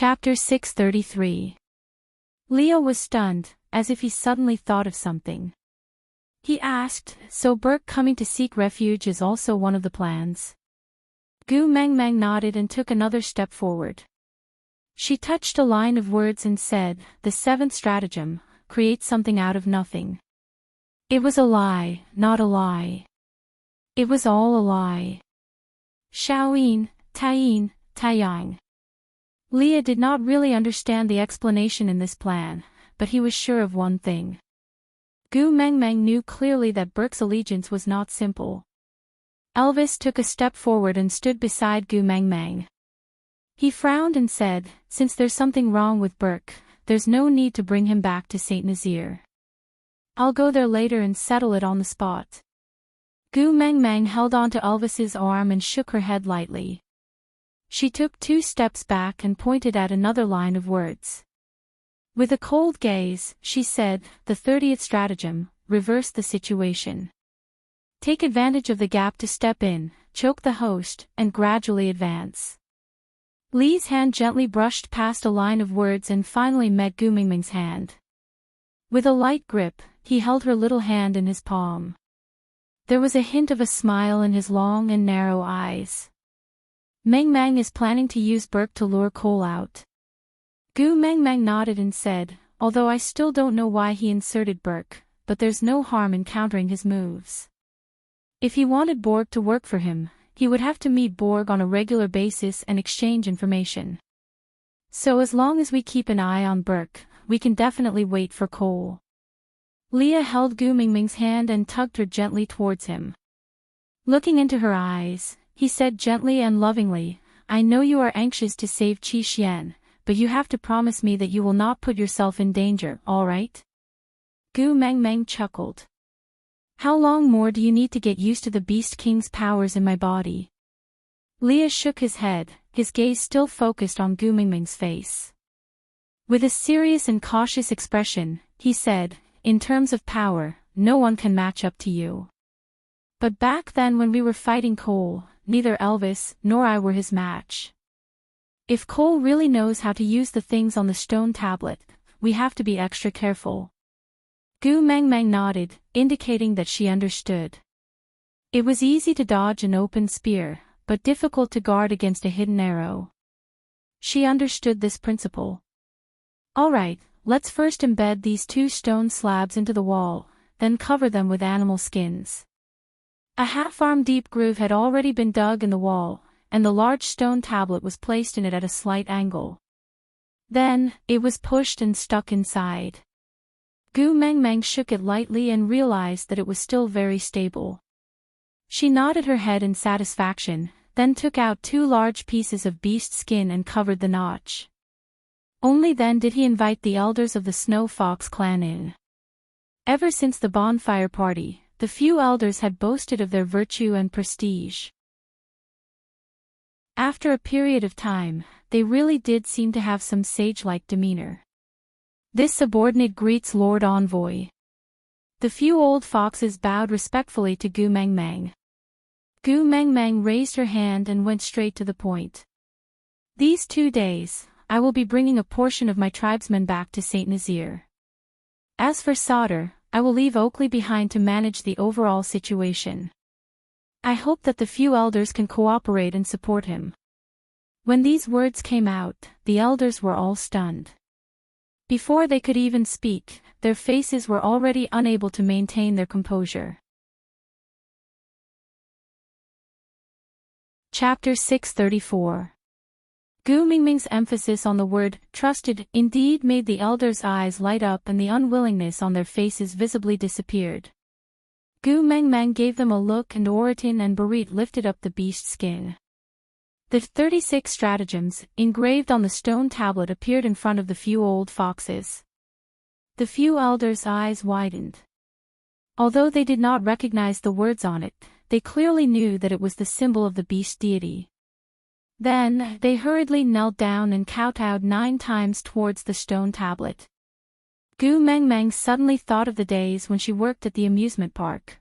Chapter 633. Leo was stunned, as if he suddenly thought of something. He asked, "So Burke coming to seek refuge is also one of the plans?" Gu Mengmeng nodded and took another step forward. She touched a line of words and said, "The seventh stratagem, create something out of nothing." It was a lie, not a lie. It was all a lie. Shaoyin, Taiyin, Taiyang. Leah did not really understand the explanation in this plan, but he was sure of one thing. Gu Mengmeng knew clearly that Burke's allegiance was not simple. Elvis took a step forward and stood beside Gu Mengmeng. He frowned and said, "Since there's something wrong with Burke, there's no need to bring him back to St. Nazaire. I'll go there later and settle it on the spot." Gu Mengmeng held onto Elvis's arm and shook her head lightly. She took 2 steps back and pointed at another line of words. With a cold gaze, she said, "The 30th stratagem, reverse the situation. Take advantage of the gap to step in, choke the host, and gradually advance." Li's hand gently brushed past a line of words and finally met Gu Mengmeng's hand. With a light grip, he held her little hand in his palm. There was a hint of a smile in his long and narrow eyes. "Mengmeng is planning to use Burke to lure Cole out." Gu Mengmeng nodded and said, "Although I still don't know why he inserted Burke, but there's no harm in countering his moves. If he wanted Borg to work for him, he would have to meet Borg on a regular basis and exchange information. So as long as we keep an eye on Burke, we can definitely wait for Cole." Leah held Gu Mengmeng's hand and tugged her gently towards him. Looking into her eyes, he said gently and lovingly, "I know you are anxious to save Qi Xian, but you have to promise me that you will not put yourself in danger, all right?" Gu Mengmeng chuckled. "How long more do you need to get used to the Beast King's powers in my body?" Leah shook his head, his gaze still focused on Gu Mengmeng's face. With a serious and cautious expression, he said, "In terms of power, no one can match up to you. But back then when we were fighting Cole, neither Elvis nor I were his match. If Cole really knows how to use the things on the stone tablet, we have to be extra careful." Gu Mengmeng nodded, indicating that she understood. It was easy to dodge an open spear, but difficult to guard against a hidden arrow. She understood this principle. "All right, let's first embed these 2 stone slabs into the wall, then cover them with animal skins." A half-arm deep groove had already been dug in the wall, and the large stone tablet was placed in it at a slight angle. Then, it was pushed and stuck inside. Gu Mengmeng shook it lightly and realized that it was still very stable. She nodded her head in satisfaction, then took out 2 large pieces of beast skin and covered the notch. Only then did he invite the elders of the Snow Fox clan in. Ever since the bonfire party, the few elders had boasted of their virtue and prestige. After a period of time, they really did seem to have some sage-like demeanor. "This subordinate greets Lord Envoy." The few old foxes bowed respectfully to Gu Mengmeng. Gu Mengmeng raised her hand and went straight to the point. "These 2 days, I will be bringing a portion of my tribesmen back to St. Nazaire. As for Sauter, I will leave Oakley behind to manage the overall situation. I hope that the few elders can cooperate and support him." When these words came out, the elders were all stunned. Before they could even speak, their faces were already unable to maintain their composure. Chapter 634. Gu Mengmeng's emphasis on the word "trusted" indeed made the elders' eyes light up and the unwillingness on their faces visibly disappeared. Gu Mengmeng gave them a look and Oritin and Barit lifted up the beast skin. The 36 stratagems, engraved on the stone tablet, appeared in front of the few old foxes. The few elders' eyes widened. Although they did not recognize the words on it, they clearly knew that it was the symbol of the beast deity. Then, they hurriedly knelt down and kowtowed 9 times towards the stone tablet. Gu Mengmeng suddenly thought of the days when she worked at the amusement park.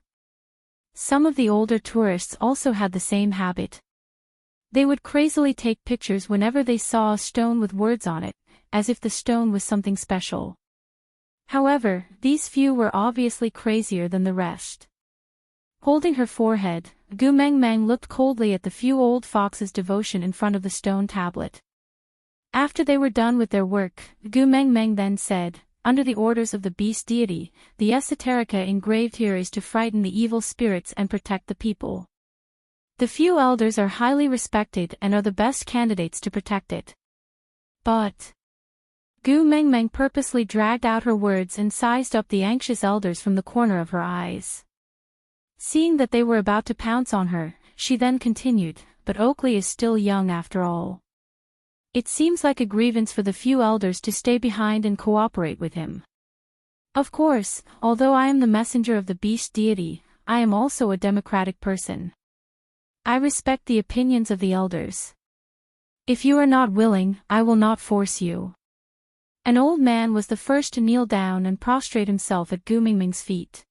Some of the older tourists also had the same habit. They would crazily take pictures whenever they saw a stone with words on it, as if the stone was something special. However, these few were obviously crazier than the rest. Holding her forehead, Gu Meng Meng looked coldly at the few old foxes' devotion in front of the stone tablet. After they were done with their work, Gu Meng Meng then said, "Under the orders of the beast deity, the esoterica engraved here is to frighten the evil spirits and protect the people. The few elders are highly respected and are the best candidates to protect it." But Gu Meng Meng purposely dragged out her words and sized up the anxious elders from the corner of her eyes. Seeing that they were about to pounce on her, she then continued, "But Oakley is still young after all. It seems like a grievance for the few elders to stay behind and cooperate with him. Of course, although I am the messenger of the beast deity, I am also a democratic person. I respect the opinions of the elders. If you are not willing, I will not force you." An old man was the first to kneel down and prostrate himself at Gu Mingming's feet.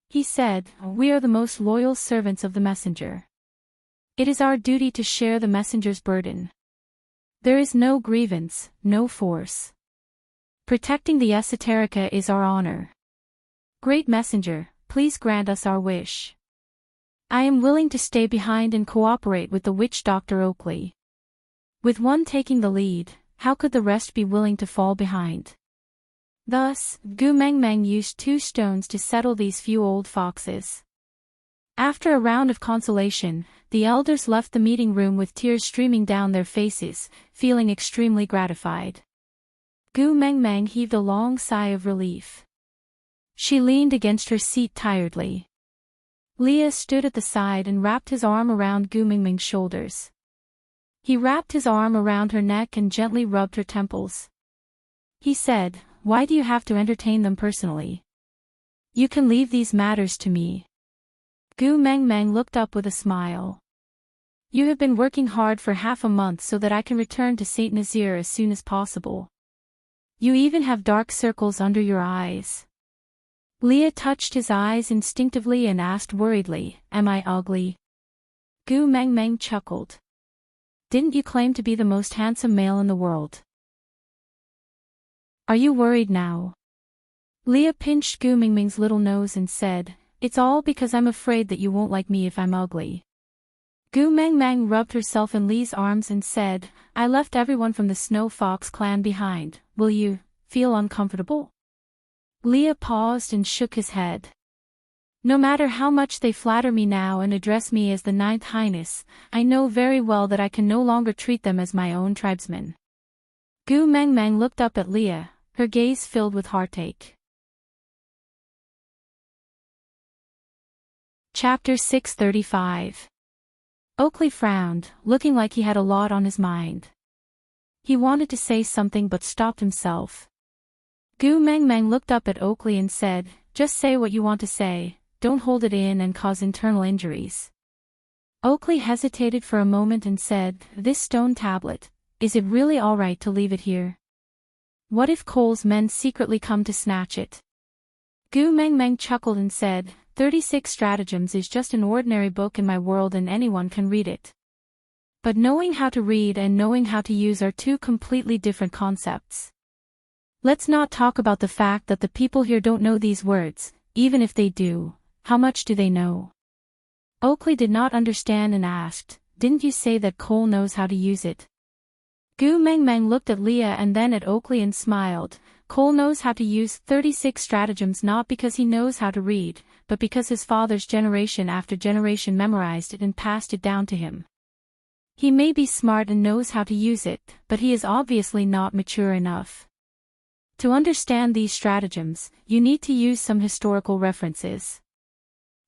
He said, "We are the most loyal servants of the messenger. It is our duty to share the messenger's burden. There is no grievance, no force. Protecting the esoterica is our honor. Great messenger, please grant us our wish. I am willing to stay behind and cooperate with the witch Dr. Oakley." With one taking the lead, how could the rest be willing to fall behind? Thus, Gu Meng Meng used 2 stones to settle these few old foxes. After a round of consolation, the elders left the meeting room with tears streaming down their faces, feeling extremely gratified. Gu Meng Meng heaved a long sigh of relief. She leaned against her seat tiredly. Leah stood at the side and wrapped his arm around Gu Meng Meng's shoulders. He wrapped his arm around her neck and gently rubbed her temples. He said, "Why do you have to entertain them personally? You can leave these matters to me." Gu Meng Meng looked up with a smile. "You have been working hard for half a month so that I can return to Saint Nazaire as soon as possible. You even have dark circles under your eyes." Leah touched his eyes instinctively and asked worriedly, "Am I ugly?" Gu Meng Meng chuckled. "Didn't you claim to be the most handsome male in the world? Are you worried now?" Leah pinched Gu Meng Meng's little nose and said, "It's all because I'm afraid that you won't like me if I'm ugly." Gu Meng Meng rubbed herself in Lee's arms and said, "I left everyone from the Snow Fox clan behind. Will you feel uncomfortable?" Leah paused and shook his head. "No matter how much they flatter me now and address me as the Ninth Highness, I know very well that I can no longer treat them as my own tribesmen." Gu Meng Meng looked up at Leah, her gaze filled with heartache. Chapter 635. Oakley frowned, looking like he had a lot on his mind. He wanted to say something but stopped himself. Gu Meng Meng looked up at Oakley and said, "Just say what you want to say, don't hold it in and cause internal injuries." Oakley hesitated for a moment and said, "This stone tablet, is it really all right to leave it here? What if Cole's men secretly come to snatch it?" Gu Meng Meng chuckled and said, 36 Stratagems is just an ordinary book in my world and anyone can read it. But knowing how to read and knowing how to use are 2 completely different concepts. Let's not talk about the fact that the people here don't know these words, even if they do, how much do they know?" Oakley did not understand and asked, "Didn't you say that Cole knows how to use it?" Gu Meng Meng looked at Leah and then at Oakley and smiled. "Cole knows how to use 36 stratagems not because he knows how to read, but because his father's generation after generation memorized it and passed it down to him. He may be smart and knows how to use it, but he is obviously not mature enough. To understand these stratagems, you need to use some historical references.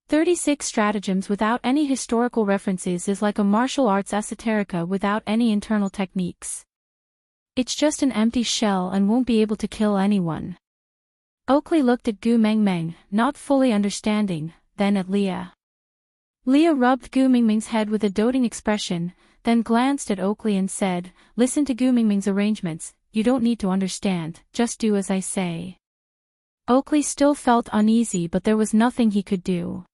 36 stratagems without any historical references is like a martial arts esoterica without any internal techniques. It's just an empty shell and won't be able to kill anyone." Oakley looked at Gu Meng Meng, not fully understanding, then at Leah. Leah rubbed Gu Meng Meng's head with a doting expression, then glanced at Oakley and said, "Listen to Gu Meng Meng's arrangements, you don't need to understand, just do as I say." Oakley still felt uneasy but there was nothing he could do.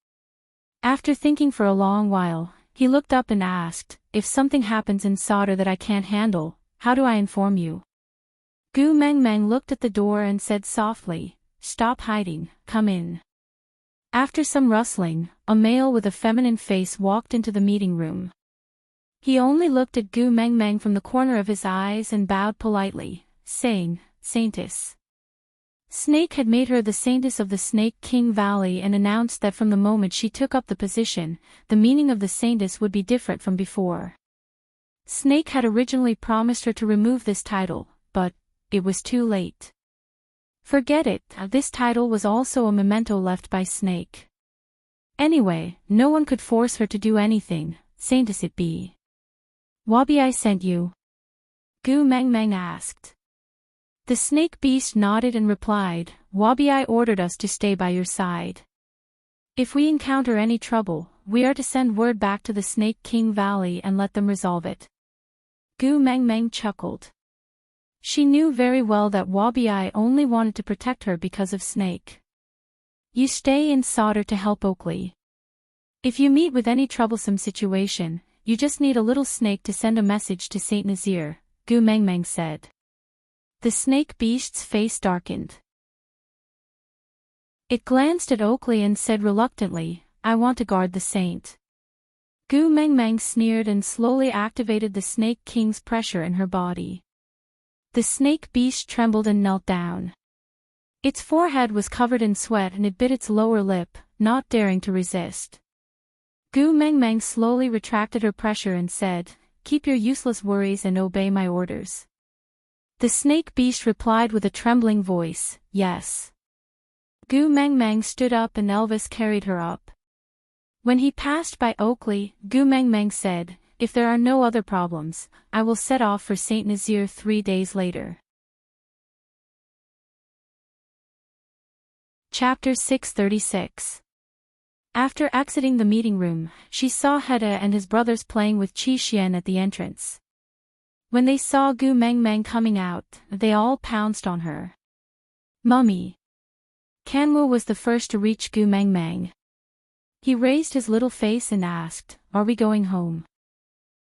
After thinking for a long while, He looked up and asked, if something happens in Sauder that I can't handle, how do I inform you? Gu Meng Meng looked at the door and said softly, stop hiding, come in. After some rustling, a male with a feminine face walked into the meeting room. He only looked at Gu Meng Meng from the corner of his eyes and bowed politely, saying, Saintess. Snake had made her the Saintess of the Snake King Valley and announced that from the moment she took up the position, the meaning of the Saintess would be different from before. Snake had originally promised her to remove this title, but it was too late. Forget it, this title was also a memento left by Snake. Anyway, no one could force her to do anything, Saintess it be. Wabi I sent you? Gu Meng Meng asked. The snake beast nodded and replied, Wabi ordered us to stay by your side. If we encounter any trouble, we are to send word back to the Snake King Valley and let them resolve it. Gu Meng Meng chuckled. She knew very well that Wabi only wanted to protect her because of Snake. You stay in Sauder to help Oakley. If you meet with any troublesome situation, you just need a little snake to send a message to Saint Nazir, Gu Meng Meng said. The snake beast's face darkened. It glanced at Oakley and said reluctantly, I want to guard the saint. Gu Meng Meng sneered and slowly activated the Snake King's pressure in her body. The snake beast trembled and knelt down. Its forehead was covered in sweat and it bit its lower lip, not daring to resist. Gu Meng Meng slowly retracted her pressure and said, keep your useless worries and obey my orders. The snake beast replied with a trembling voice, yes. Gu Meng Meng stood up and Elvis carried her up. When he passed by Oakley, Gu Meng Meng said, if there are no other problems, I will set off for Saint Nazir 3 days later. Chapter 636. After exiting the meeting room, she saw Heda and his brothers playing with Qi Xian at the entrance. When they saw Gu Meng Meng coming out, they all pounced on her. Mummy. Kanwu was the first to reach Gu Meng Meng. He raised his little face and asked, are we going home?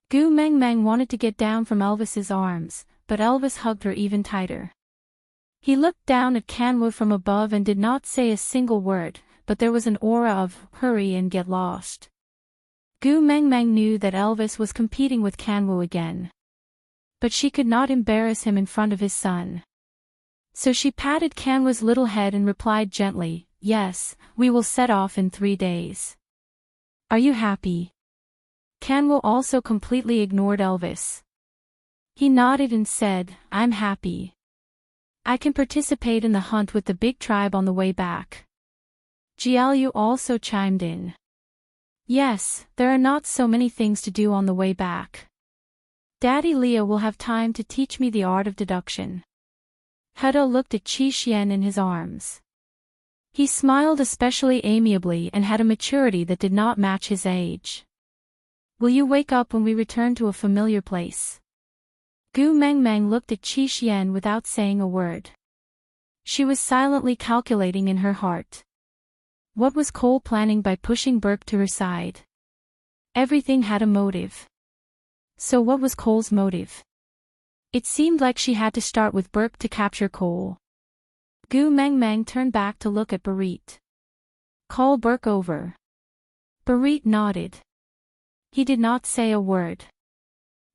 Gu Meng Meng wanted to get down from Elvis's arms, but Elvis hugged her even tighter. He looked down at Kanwu from above and did not say a single word, but there was an aura of, hurry and get lost. Gu Meng Meng knew that Elvis was competing with Kanwu again. But she could not embarrass him in front of his son. So she patted Kanwu's little head and replied gently, yes, we will set off in 3 days. Are you happy? Kanwu also completely ignored Elvis. He nodded and said, I'm happy. I can participate in the hunt with the big tribe on the way back. Jiaoyu also chimed in. Yes, there are not so many things to do on the way back. Daddy Leah will have time to teach me the art of deduction. Heda looked at Qi Xian in his arms. He smiled especially amiably and had a maturity that did not match his age. Will you wake up when we return to a familiar place? Gu Meng Meng looked at Qi Xian without saying a word. She was silently calculating in her heart. What was Cole planning by pushing Burke to her side? Everything had a motive. So what was Cole's motive? It seemed like she had to start with Burke to capture Cole. Gu Meng Meng turned back to look at Barit. Call Burke over. Barit nodded. He did not say a word.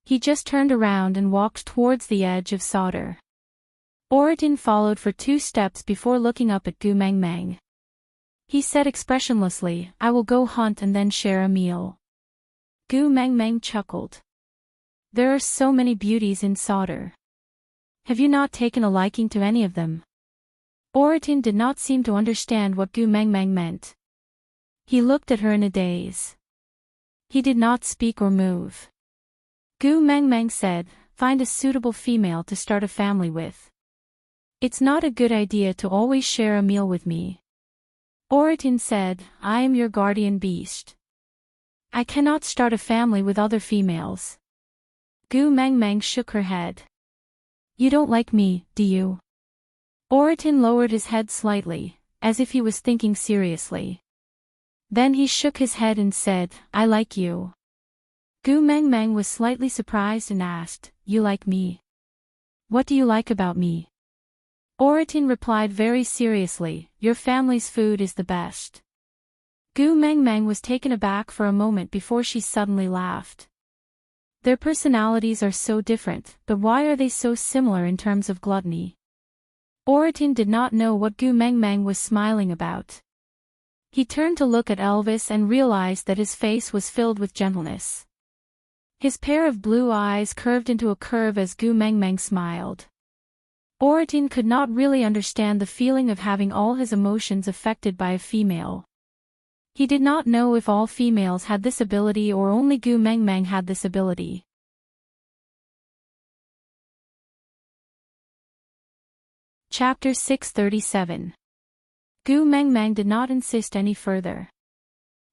He just turned around and walked towards the edge of Sauder. Oratin followed for 2 steps before looking up at Gu Meng Meng. He said expressionlessly, I will go hunt and then share a meal. Gu Meng Meng chuckled. There are so many beauties in Sauder. Have you not taken a liking to any of them? Oratin did not seem to understand what Gu Meng Meng meant. He looked at her in a daze. He did not speak or move. Gu Meng Meng said, find a suitable female to start a family with. It's not a good idea to always share a meal with me. Oratin said, I am your guardian beast. I cannot start a family with other females. Gu Meng Meng shook her head. You don't like me, do you? Oratin lowered his head slightly, as if he was thinking seriously. Then he shook his head and said, I like you. Gu Mengmeng was slightly surprised and asked, "You like me? What do you like about me?" Oratin replied very seriously, "Your family's food is the best." Gu Mengmeng was taken aback for a moment before she suddenly laughed. Their personalities are so different, but why are they so similar in terms of gluttony? Oratin did not know what Gu Mengmeng was smiling about. He turned to look at Elvis and realized that his face was filled with gentleness. His pair of blue eyes curved into a curve as Gu Mengmeng smiled. Oratin could not really understand the feeling of having all his emotions affected by a female. He did not know if all females had this ability or only Gu Mengmeng had this ability. Chapter 637. Gu Mengmeng did not insist any further.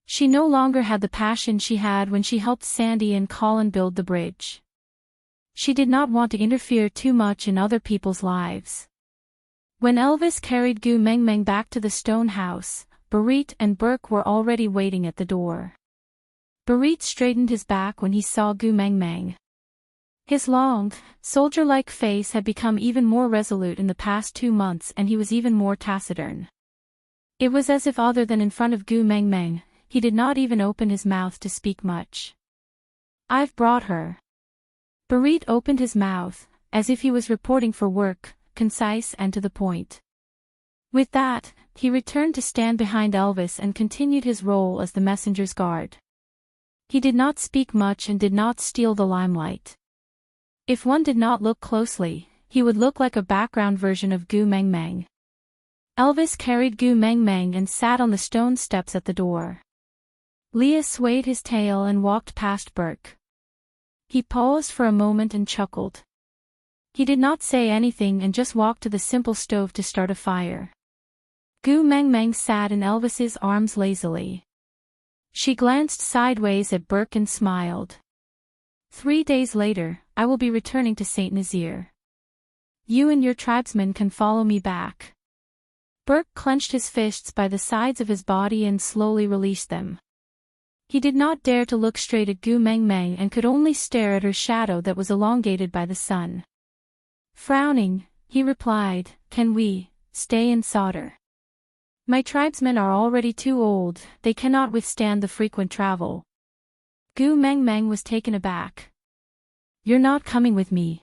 She no longer had the passion she had when she helped Sandy and Colin build the bridge. She did not want to interfere too much in other people's lives. When Elvis carried Gu Mengmeng back to the stone house, Barit and Burke were already waiting at the door. Barit straightened his back when he saw Gu Mengmeng. His long, soldier-like face had become even more resolute in the past 2 months and he was even more taciturn. It was as if other than in front of Gu Mengmeng, he did not even open his mouth to speak much. "I've brought her." Barit opened his mouth, as if he was reporting for work, concise and to the point. With that, he returned to stand behind Elvis and continued his role as the messenger's guard. He did not speak much and did not steal the limelight. If one did not look closely, he would look like a background version of Gu Mengmeng. Elvis carried Gu Mengmeng and sat on the stone steps at the door. Leah swayed his tail and walked past Burke. He paused for a moment and chuckled. He did not say anything and just walked to the simple stove to start a fire. Gu Mengmeng sat in Elvis's arms lazily. She glanced sideways at Burke and smiled. 3 days later, I will be returning to St. Nazaire. You and your tribesmen can follow me back. Burke clenched his fists by the sides of his body and slowly released them. He did not dare to look straight at Gu Mengmeng and could only stare at her shadow that was elongated by the sun. Frowning, he replied, "Can we stay and solder? My tribesmen are already too old, they cannot withstand the frequent travel." Gu Mengmeng was taken aback. "You're not coming with me?"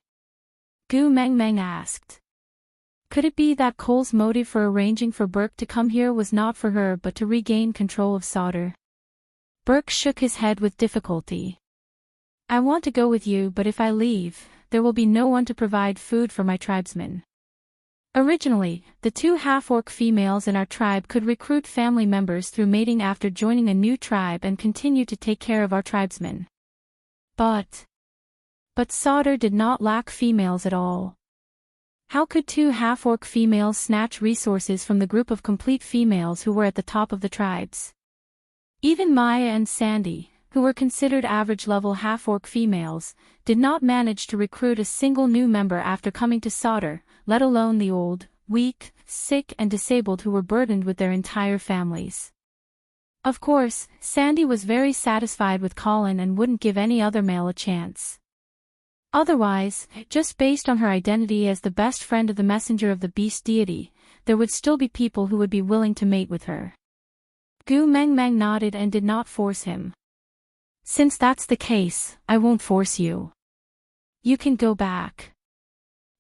Gu Mengmeng asked. Could it be that Cole's motive for arranging for Burke to come here was not for her but to regain control of solder? Burke shook his head with difficulty. "I want to go with you, but if I leave, there will be no one to provide food for my tribesmen." Originally, the 2 half-orc females in our tribe could recruit family members through mating after joining a new tribe and continue to take care of our tribesmen. But Solder did not lack females at all. How could 2 half-orc females snatch resources from the group of complete females who were at the top of the tribes? Even Maya and Sandy, who were considered average-level half-orc females, did not manage to recruit a single new member after coming to Solder, let alone the old, weak, sick and disabled who were burdened with their entire families. Of course, Sandy was very satisfied with Colin and wouldn't give any other male a chance. Otherwise, just based on her identity as the best friend of the messenger of the beast deity, there would still be people who would be willing to mate with her. Gu Mengmeng nodded and did not force him. "Since that's the case, I won't force you. You can go back."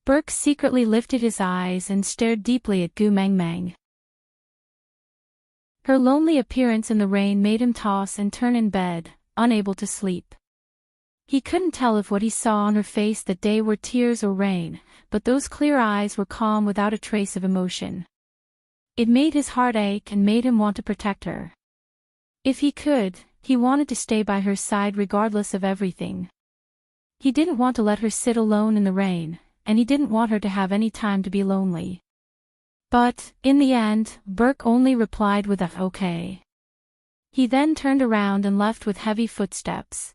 Burke secretly lifted his eyes and stared deeply at Gu Mengmeng. Her lonely appearance in the rain made him toss and turn in bed, unable to sleep. He couldn't tell if what he saw on her face that day were tears or rain, but those clear eyes were calm without a trace of emotion. It made his heart ache and made him want to protect her. If he could, he wanted to stay by her side regardless of everything. He didn't want to let her sit alone in the rain, and he didn't want her to have any time to be lonely. But, in the end, Burke only replied with a "okay." He then turned around and left with heavy footsteps.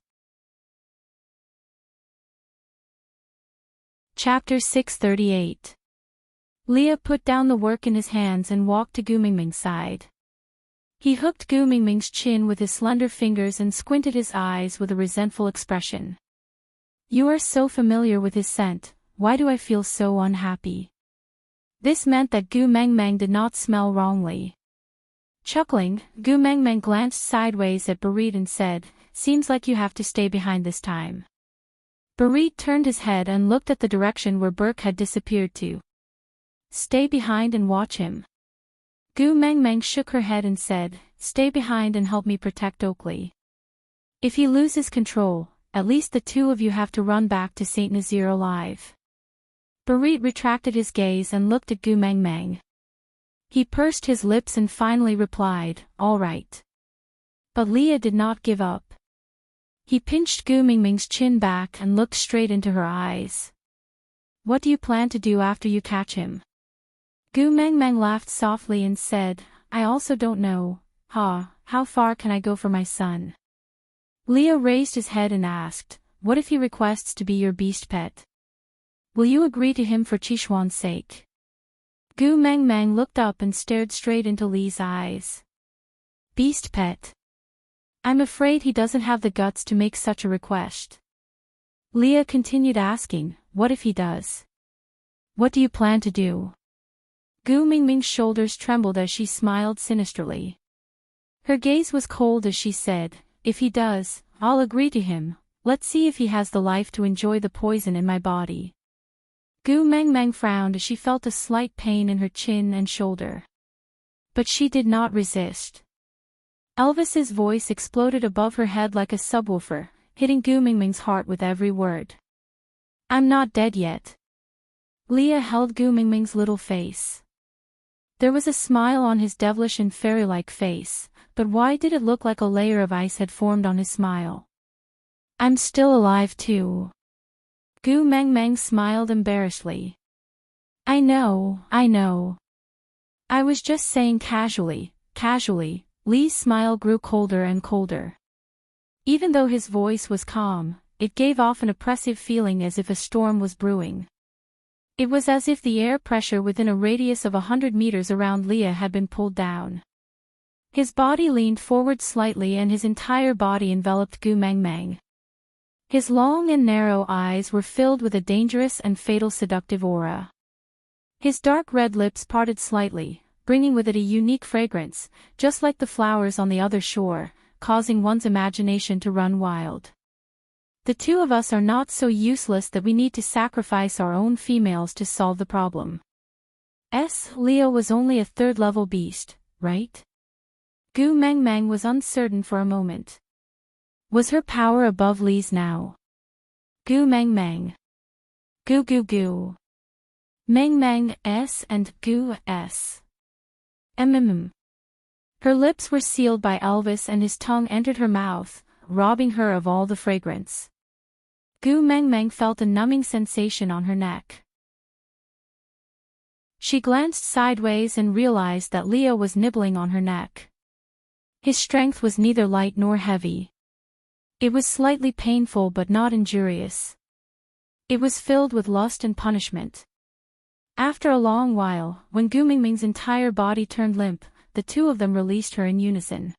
Chapter 638. Leah put down the work in his hands and walked to Gu Mengmeng's side. He hooked Gu Mingming's chin with his slender fingers and squinted his eyes with a resentful expression. You are so familiar with his scent, why do I feel so unhappy? This meant that Gu Mengmeng did not smell wrongly. Chuckling, Gu Mengmeng glanced sideways at Barit and said, Seems like you have to stay behind this time. Barit turned his head and looked at the direction where Burke had disappeared to. Stay behind and watch him. Gu Mengmeng shook her head and said, Stay behind and help me protect Oakley. If he loses control, at least the two of you have to run back to St. Nazaire alive. Barit retracted his gaze and looked at Gu Mengmeng. He pursed his lips and finally replied, All right. But Leah did not give up. He pinched Gu Mingming's chin back and looked straight into her eyes. What do you plan to do after you catch him? Gu Mengmeng laughed softly and said, I also don't know. How far can I go for my son? Leah raised his head and asked, What if he requests to be your beast pet? Will you agree to him for Qishuan's sake? Gu Mengmeng looked up and stared straight into Li's eyes. Beast pet. I'm afraid he doesn't have the guts to make such a request. Leah continued asking, What if he does? What do you plan to do? Gu Mingming's shoulders trembled as she smiled sinisterly. Her gaze was cold as she said, If he does, I'll agree to him. Let's see if he has the life to enjoy the poison in my body. Gu Mengmeng frowned as she felt a slight pain in her chin and shoulder. But she did not resist. Elvis's voice exploded above her head like a subwoofer, hitting Gu Mingming's heart with every word. I'm not dead yet. Leah held Gu Mingming's little face. There was a smile on his devilish and fairy-like face, but why did it look like a layer of ice had formed on his smile? I'm still alive too. Gu Mengmeng smiled embarrassedly. I know. I was just saying casually. Li's smile grew colder and colder. Even though his voice was calm, it gave off an oppressive feeling as if a storm was brewing. It was as if the air pressure within a radius of 100 meters around Leah had been pulled down. His body leaned forward slightly and his entire body enveloped Gu Mengmeng. His long and narrow eyes were filled with a dangerous and fatal seductive aura. His dark red lips parted slightly, bringing with it a unique fragrance, just like the flowers on the other shore, causing one's imagination to run wild. The two of us are not so useless that we need to sacrifice our own females to solve the problem. Leah was only a third-level beast, right? Gu Mengmeng was uncertain for a moment. Was her power above Li's now? Gu Mengmeng. Gu. Mengmeng S and Gu S. Her lips were sealed by Elvis and his tongue entered her mouth, robbing her of all the fragrance. Gu Mengmeng felt a numbing sensation on her neck. She glanced sideways and realized that Leah was nibbling on her neck. His strength was neither light nor heavy. It was slightly painful but not injurious. It was filled with lust and punishment. After a long while, when Gu Mingming's entire body turned limp, the two of them released her in unison.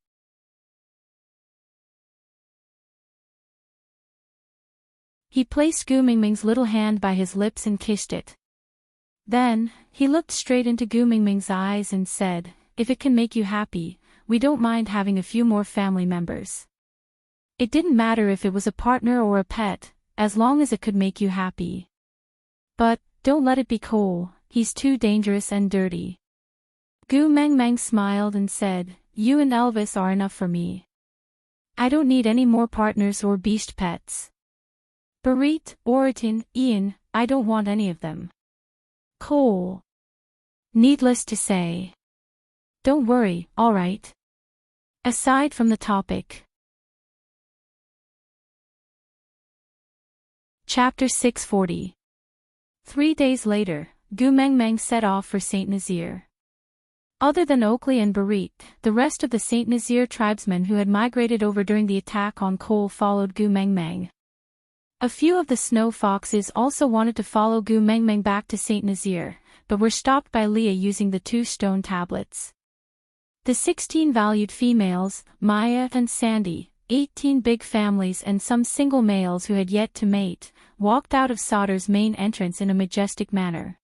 He placed Gu Mingming's little hand by his lips and kissed it. Then, he looked straight into Gu Mingming's eyes and said, If it can make you happy, we don't mind having a few more family members. It didn't matter if it was a partner or a pet, as long as it could make you happy. But, don't let it be Cole, he's too dangerous and dirty. Gu Mengmeng smiled and said, You and Elvis are enough for me. I don't need any more partners or beast pets. Barit, Oriton, Ian, I don't want any of them. Cole. Needless to say. Don't worry, all right. Aside from the topic. Chapter 640. 3 days later, Gu Mengmeng set off for St. Nazaire. Other than Oakley and Barit, the rest of the St. Nazaire tribesmen who had migrated over during the attack on Cole followed Gu Mengmeng. A few of the snow foxes also wanted to follow Gu Mengmeng back to St. Nazaire, but were stopped by Leah using the 2 stone tablets. The 16 valued females, Maya and Sandy, 18 big families and some single males who had yet to mate, walked out of Sauter's main entrance in a majestic manner.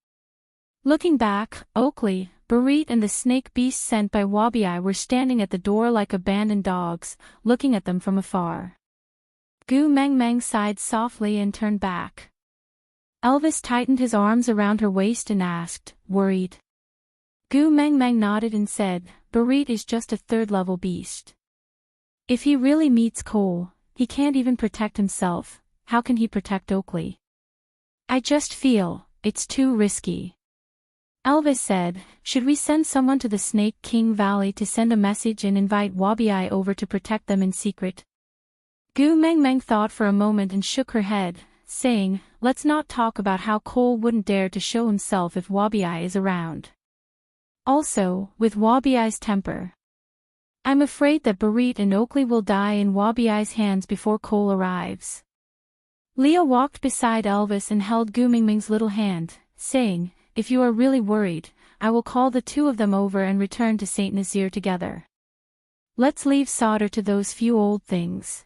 Looking back, Oakley, Barit and the snake beast sent by Wabi were standing at the door like abandoned dogs, looking at them from afar. Gu Meng Meng sighed softly and turned back. Elvis tightened his arms around her waist and asked, worried. Gu Meng Meng nodded and said, Barit is just a third-level beast. If he really meets Cole, he can't even protect himself. How can he protect Oakley? I just feel, it's too risky. Elvis said, should we send someone to the Snake King Valley to send a message and invite Wabi over to protect them in secret? Gu Meng Meng thought for a moment and shook her head, saying, let's not talk about how Cole wouldn't dare to show himself if Wabi is around. Also, with Wabi's temper. I'm afraid that Barit and Oakley will die in Wabi's hands before Cole arrives. Leah walked beside Elvis and held Gu Meng Meng's little hand, saying, if you are really worried, I will call the two of them over and return to St. Nazaire together. Let's leave Sauter to those few old things.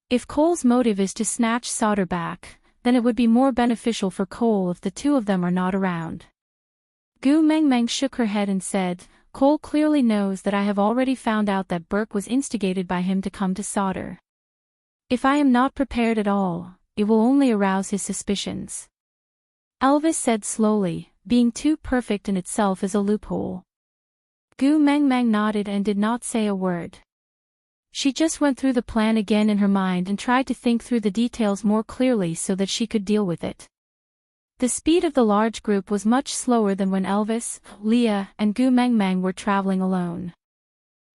If Cole's motive is to snatch Sauter back, then it would be more beneficial for Cole if the two of them are not around. Gu Meng Meng shook her head and said, Cole clearly knows that I have already found out that Burke was instigated by him to come to Sauter. If I am not prepared at all, it will only arouse his suspicions. Elvis said slowly, being too perfect in itself is a loophole. Gu Meng Meng nodded and did not say a word. She just went through the plan again in her mind and tried to think through the details more clearly so that she could deal with it. The speed of the large group was much slower than when Elvis, Leah, and Gu Meng Meng were traveling alone.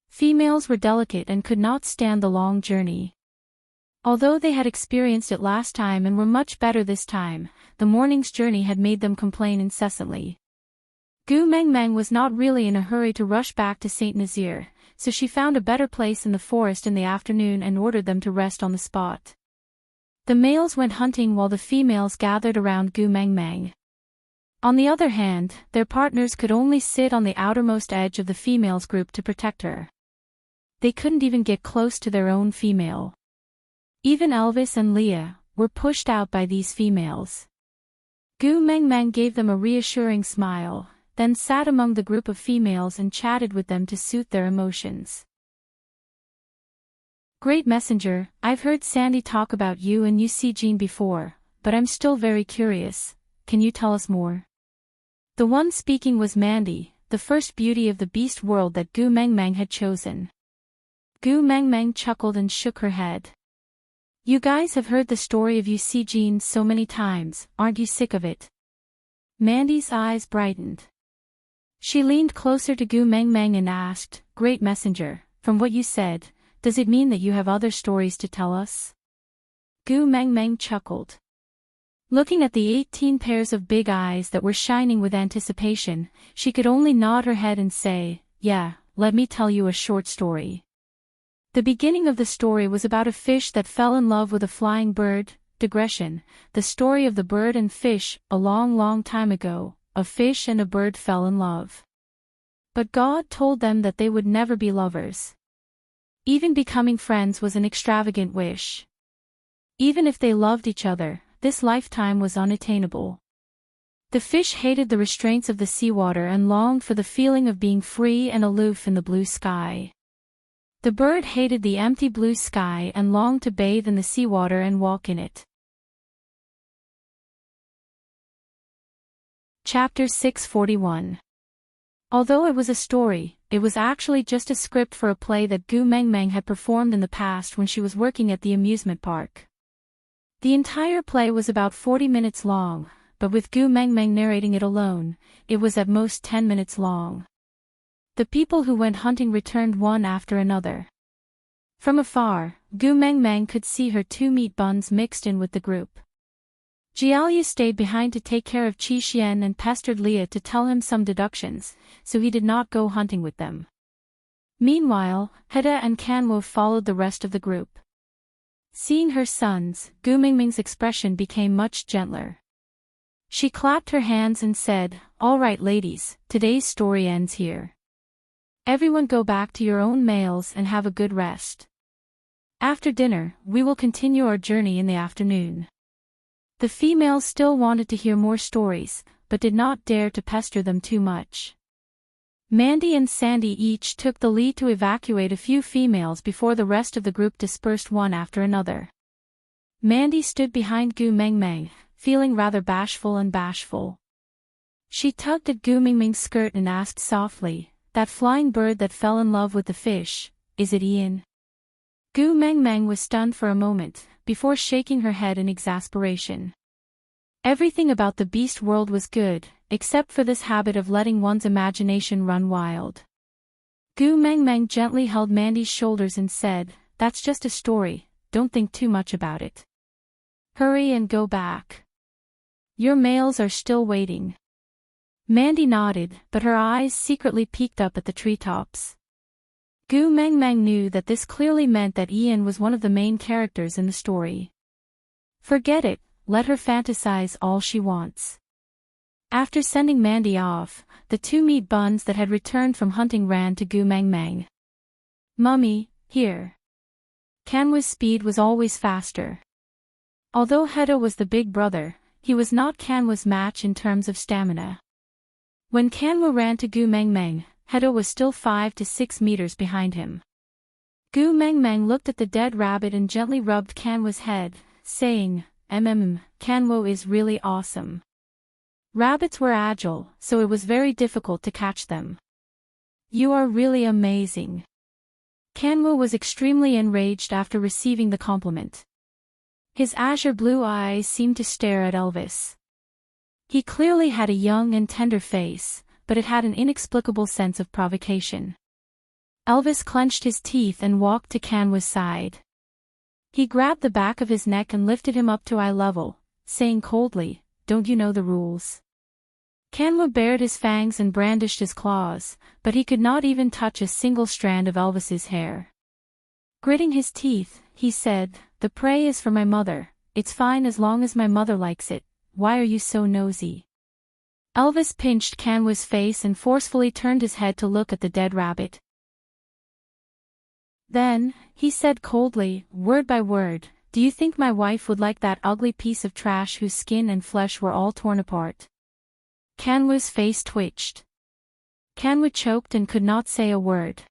Females were delicate and could not stand the long journey. Although they had experienced it last time and were much better this time, the morning's journey had made them complain incessantly. Gu Meng Meng was not really in a hurry to rush back to St. Nazaire, so she found a better place in the forest in the afternoon and ordered them to rest on the spot. The males went hunting while the females gathered around Gu Meng Meng. On the other hand, their partners could only sit on the outermost edge of the females' group to protect her. They couldn't even get close to their own female. Even Elvis and Leah were pushed out by these females. Gu Meng Meng gave them a reassuring smile, then sat among the group of females and chatted with them to soothe their emotions. Great messenger, I've heard Sandy talk about you and Jean before, but I'm still very curious. Can you tell us more? The one speaking was Mandy, the first beauty of the beast world that Gu Meng Meng had chosen. Gu Meng Meng chuckled and shook her head. You guys have heard the story of Jean so many times, aren't you sick of it? Mandy's eyes brightened. She leaned closer to Gu Meng Meng and asked, Great messenger, from what you said, does it mean that you have other stories to tell us? Gu Meng Meng chuckled. Looking at the 18 pairs of big eyes that were shining with anticipation, she could only nod her head and say, yeah, let me tell you a short story. The beginning of the story was about a fish that fell in love with a flying bird. Digression, the story of the bird and fish. A long, long time ago, a fish and a bird fell in love. But God told them that they would never be lovers. Even becoming friends was an extravagant wish. Even if they loved each other, this lifetime was unattainable. The fish hated the restraints of the seawater and longed for the feeling of being free and aloof in the blue sky. The bird hated the empty blue sky and longed to bathe in the seawater and walk in it. Chapter 641. Although it was a story, it was actually just a script for a play that Gu Meng Meng had performed in the past when she was working at the amusement park. The entire play was about 40 minutes long, but with Gu Meng Meng narrating it alone, it was at most 10 minutes long. The people who went hunting returned one after another. From afar, Gu Meng Meng could see her two meat buns mixed in with the group. Jiaoyu stayed behind to take care of Qi Xian and pestered Leah to tell him some deductions, so he did not go hunting with them. Meanwhile, Heda and Kanwo followed the rest of the group. Seeing her sons, Gu Meng Meng's expression became much gentler. She clapped her hands and said, All right ladies, today's story ends here. Everyone go back to your own males and have a good rest. After dinner, we will continue our journey in the afternoon. The females still wanted to hear more stories, but did not dare to pester them too much. Mandy and Sandy each took the lead to evacuate a few females before the rest of the group dispersed one after another. Mandy stood behind Gu Mengmeng, feeling rather bashful. She tugged at Gu Mengmeng's skirt and asked softly, "That flying bird that fell in love with the fish, is it Ian?" Gu Mengmeng was stunned for a moment, before shaking her head in exasperation. Everything about the beast world was good, except for this habit of letting one's imagination run wild. Gu Mengmeng gently held Mandy's shoulders and said, "That's just a story, don't think too much about it. Hurry and go back. Your males are still waiting." Mandy nodded, but her eyes secretly peeked up at the treetops. Gu Mengmeng knew that this clearly meant that Ian was one of the main characters in the story. Forget it, let her fantasize all she wants. After sending Mandy off, the two meat buns that had returned from hunting ran to Gu Mengmeng. "Mummy, here." Kanwa's speed was always faster. Although Hedo was the big brother, he was not Kanwa's match in terms of stamina. When Kanwa ran to Gu Mengmeng, Hedo was still 5 to 6 meters behind him. Gu Mengmeng looked at the dead rabbit and gently rubbed Kanwa's head, saying, Kanwa is really awesome." Rabbits were agile, so it was very difficult to catch them. "You are really amazing." Kanwa was extremely enraged after receiving the compliment. His azure blue eyes seemed to stare at Elvis. He clearly had a young and tender face, but it had an inexplicable sense of provocation. Elvis clenched his teeth and walked to Kanwa's side. He grabbed the back of his neck and lifted him up to eye level, saying coldly, "Don't you know the rules?" Kanwa bared his fangs and brandished his claws, but he could not even touch a single strand of Elvis's hair. Gritting his teeth, he said, "The prey is for my mother, it's fine as long as my mother likes it, why are you so nosy?" Elvis pinched Kanwa's face and forcefully turned his head to look at the dead rabbit. Then, he said coldly, word by word, "Do you think my wife would like that ugly piece of trash whose skin and flesh were all torn apart?" Kanwa's face twitched. Kanwa choked and could not say a word.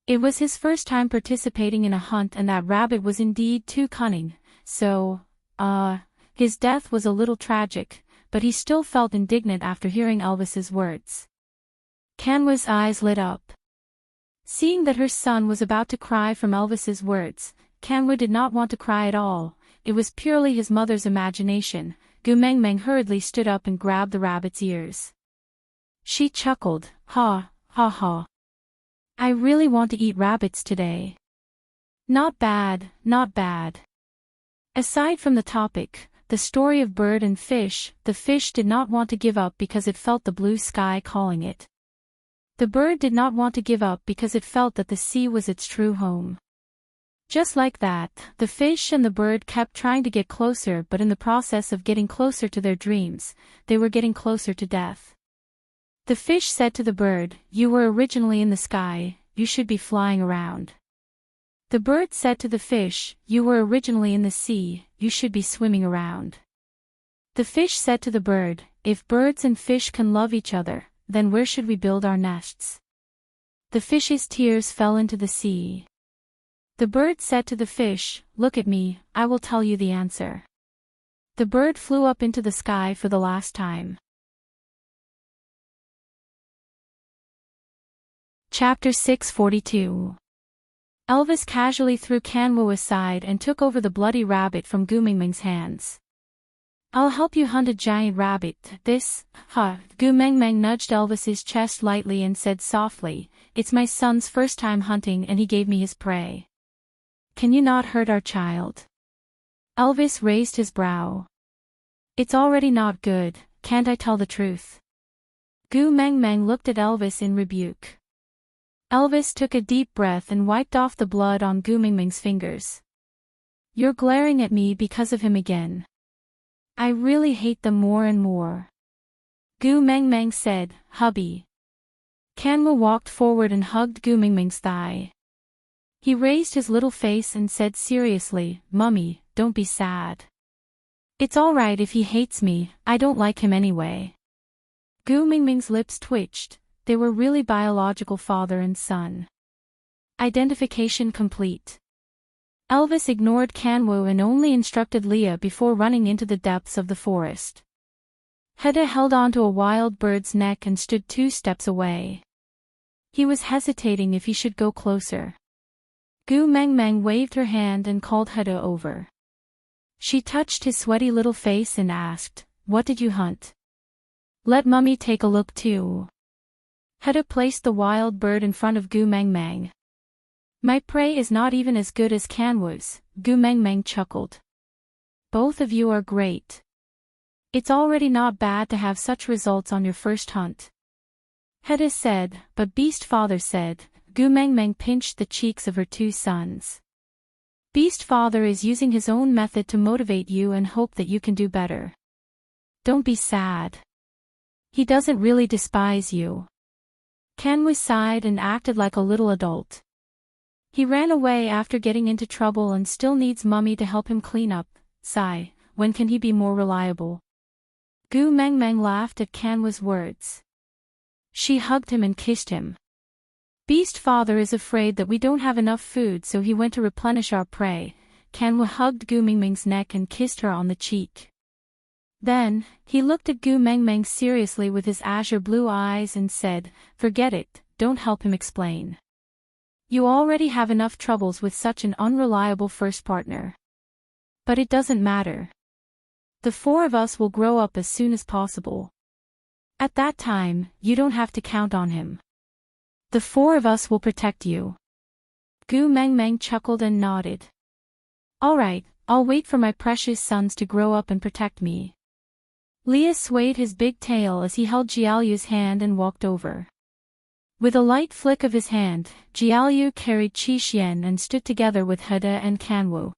It was his first time participating in a hunt and that rabbit was indeed too cunning, so, his death was a little tragic, but he still felt indignant after hearing Elvis's words. Kanwa's eyes lit up. Seeing that her son was about to cry from Elvis's words, Kanwa did not want to cry at all, it was purely his mother's imagination. Gu Mengmeng hurriedly stood up and grabbed the rabbit's ears. She chuckled, "Ha, ha ha. I really want to eat rabbits today." Not bad, not bad. Aside from the topic, the story of bird and fish, the fish did not want to give up because it felt the blue sky calling it. The bird did not want to give up because it felt that the sea was its true home. Just like that, the fish and the bird kept trying to get closer, but in the process of getting closer to their dreams, they were getting closer to death. The fish said to the bird, "You were originally in the sky, you should be flying around." The bird said to the fish, "You were originally in the sea, you should be swimming around." The fish said to the bird, "If birds and fish can love each other, then where should we build our nests?" The fish's tears fell into the sea. The bird said to the fish, "Look at me, I will tell you the answer." The bird flew up into the sky for the last time. Chapter 642. Elvis casually threw Kanwa aside and took over the bloody rabbit from Gu Mengmeng's hands. "I'll help you hunt a giant rabbit, Gu Mengmeng nudged Elvis's chest lightly and said softly, "It's my son's first time hunting and he gave me his prey. Can you not hurt our child?" Elvis raised his brow. "It's already not good, can't I tell the truth?" Gu Mengmeng looked at Elvis in rebuke. Elvis took a deep breath and wiped off the blood on Gu Mengmeng's fingers. "You're glaring at me because of him again. I really hate them more and more." Gu Mengmeng said, "Hubby. Kanwu walked forward and hugged Gu Mingming's thigh. He raised his little face and said seriously, "Mummy, don't be sad. It's alright if he hates me, I don't like him anyway." Gu Mingming's lips twitched, they were really biological father and son. Identification complete. Elvis ignored Kanwu and only instructed Leah before running into the depths of the forest. Hedda held onto a wild bird's neck and stood 2 steps away. He was hesitating if he should go closer. Gu Mengmeng waved her hand and called Hedda over. She touched his sweaty little face and asked, "What did you hunt? Let Mummy take a look too." Hedda placed the wild bird in front of Gu Mengmeng. "My prey is not even as good as Kanwu's," Gu Mengmeng chuckled. "Both of you are great. It's already not bad to have such results on your first hunt." Hedda said, but Beast Father said. Gu Mengmeng pinched the cheeks of her 2 sons. "Beast Father is using his own method to motivate you and hope that you can do better. Don't be sad. He doesn't really despise you." Kanwu sighed and acted like a little adult. He ran away after getting into trouble and still needs Mummy to help him clean up. Sigh, when can he be more reliable? Gu Mengmeng laughed at Kanwu's words. She hugged him and kissed him. "Beast Father is afraid that we don't have enough food, so he went to replenish our prey." Kanwu hugged Gu Mingming's neck and kissed her on the cheek. Then, he looked at Gu Mengmeng seriously with his azure blue eyes and said, "Forget it, don't help him explain. You already have enough troubles with such an unreliable first partner. But it doesn't matter. The 4 of us will grow up as soon as possible. At that time, you don't have to count on him. The 4 of us will protect you." Gu Mengmeng chuckled and nodded. "Alright, I'll wait for my precious sons to grow up and protect me." Leah swayed his big tail as he held Jiaoyu's hand and walked over. With a light flick of his hand, Jiaoyu carried Qi Xian and stood together with Hedda and Kanwu.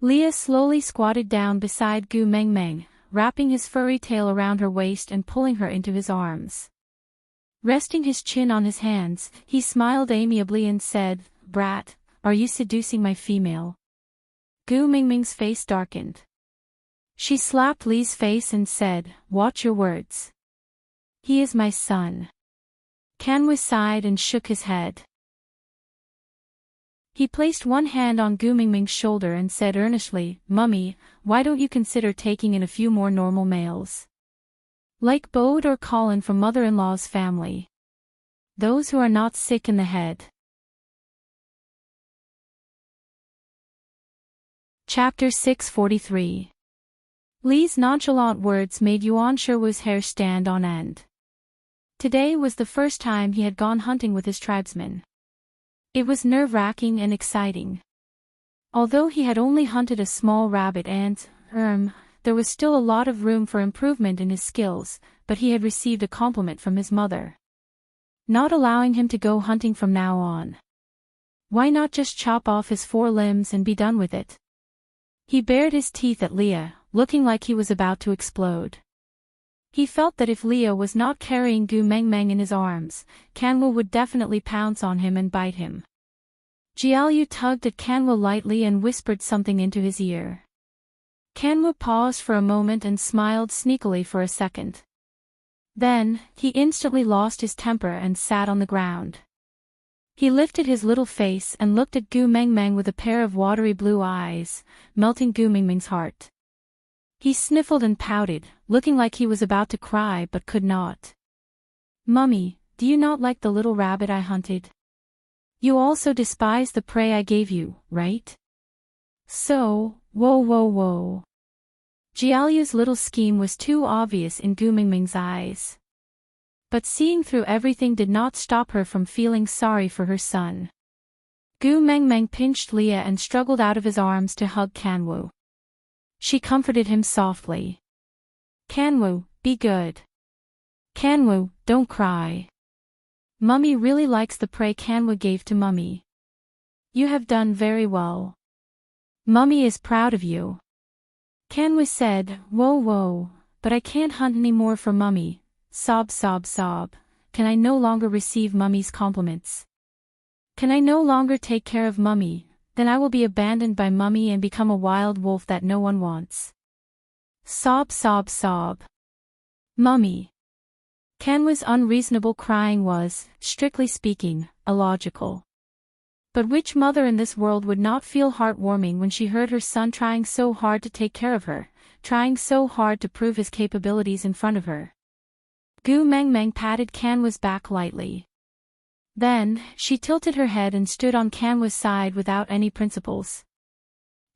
Leah slowly squatted down beside Gu Mengmeng, wrapping his furry tail around her waist and pulling her into his arms. Resting his chin on his hands, he smiled amiably and said, "Brat, are you seducing my female?" Gu Mingming's face darkened. She slapped Li's face and said, "Watch your words. He is my son." Kanwu sighed and shook his head. He placed one hand on Gu Mingming's shoulder and said earnestly, "Mummy, why don't you consider taking in a few more normal males? Like Bode or Colin from mother-in-law's family. Those who are not sick in the head." Chapter 643. Li's nonchalant words made Yuan Sherwu's hair stand on end. Today was the first time he had gone hunting with his tribesmen. It was nerve-wracking and exciting. Although he had only hunted a small rabbit and, there was still a lot of room for improvement in his skills, but he had received a compliment from his mother. Not allowing him to go hunting from now on. Why not just chop off his 4 limbs and be done with it? He bared his teeth at Leah, looking like he was about to explode. He felt that if Leah was not carrying Gu Mengmeng in his arms, Kanwu would definitely pounce on him and bite him. Jiaoyu tugged at Kanwu lightly and whispered something into his ear. Kanwu paused for a moment and smiled sneakily for a second. Then, he instantly lost his temper and sat on the ground. He lifted his little face and looked at Gu Mengmeng with a pair of watery blue eyes, melting Gu Mingming's heart. He sniffled and pouted, looking like he was about to cry but could not. "Mummy, do you not like the little rabbit I hunted? You also despise the prey I gave you, right?" "So, whoa. Jiaoyu's little scheme was too obvious in Gu Mingming's eyes. But seeing through everything did not stop her from feeling sorry for her son. Gu Mengmeng pinched Leah and struggled out of his arms to hug Kanwu. She comforted him softly. "Kanwu, be good. Kanwu, don't cry. Mummy really likes the prey Kanwu gave to Mummy. You have done very well. Mummy is proud of you." Kanwu said, Whoa, but I can't hunt any more for Mummy. Sob. can I no longer receive Mummy's compliments? Can I no longer take care of Mummy? Then I will be abandoned by Mummy and become a wild wolf that no one wants. Sob, sob, sob. Mummy. Kanwa's unreasonable crying was, strictly speaking, illogical. But which mother in this world would not feel heartwarming when she heard her son trying so hard to take care of her, trying so hard to prove his capabilities in front of her? Gu Meng Meng patted Kanwa's back lightly. Then, she tilted her head and stood on Kanwa's side without any principles.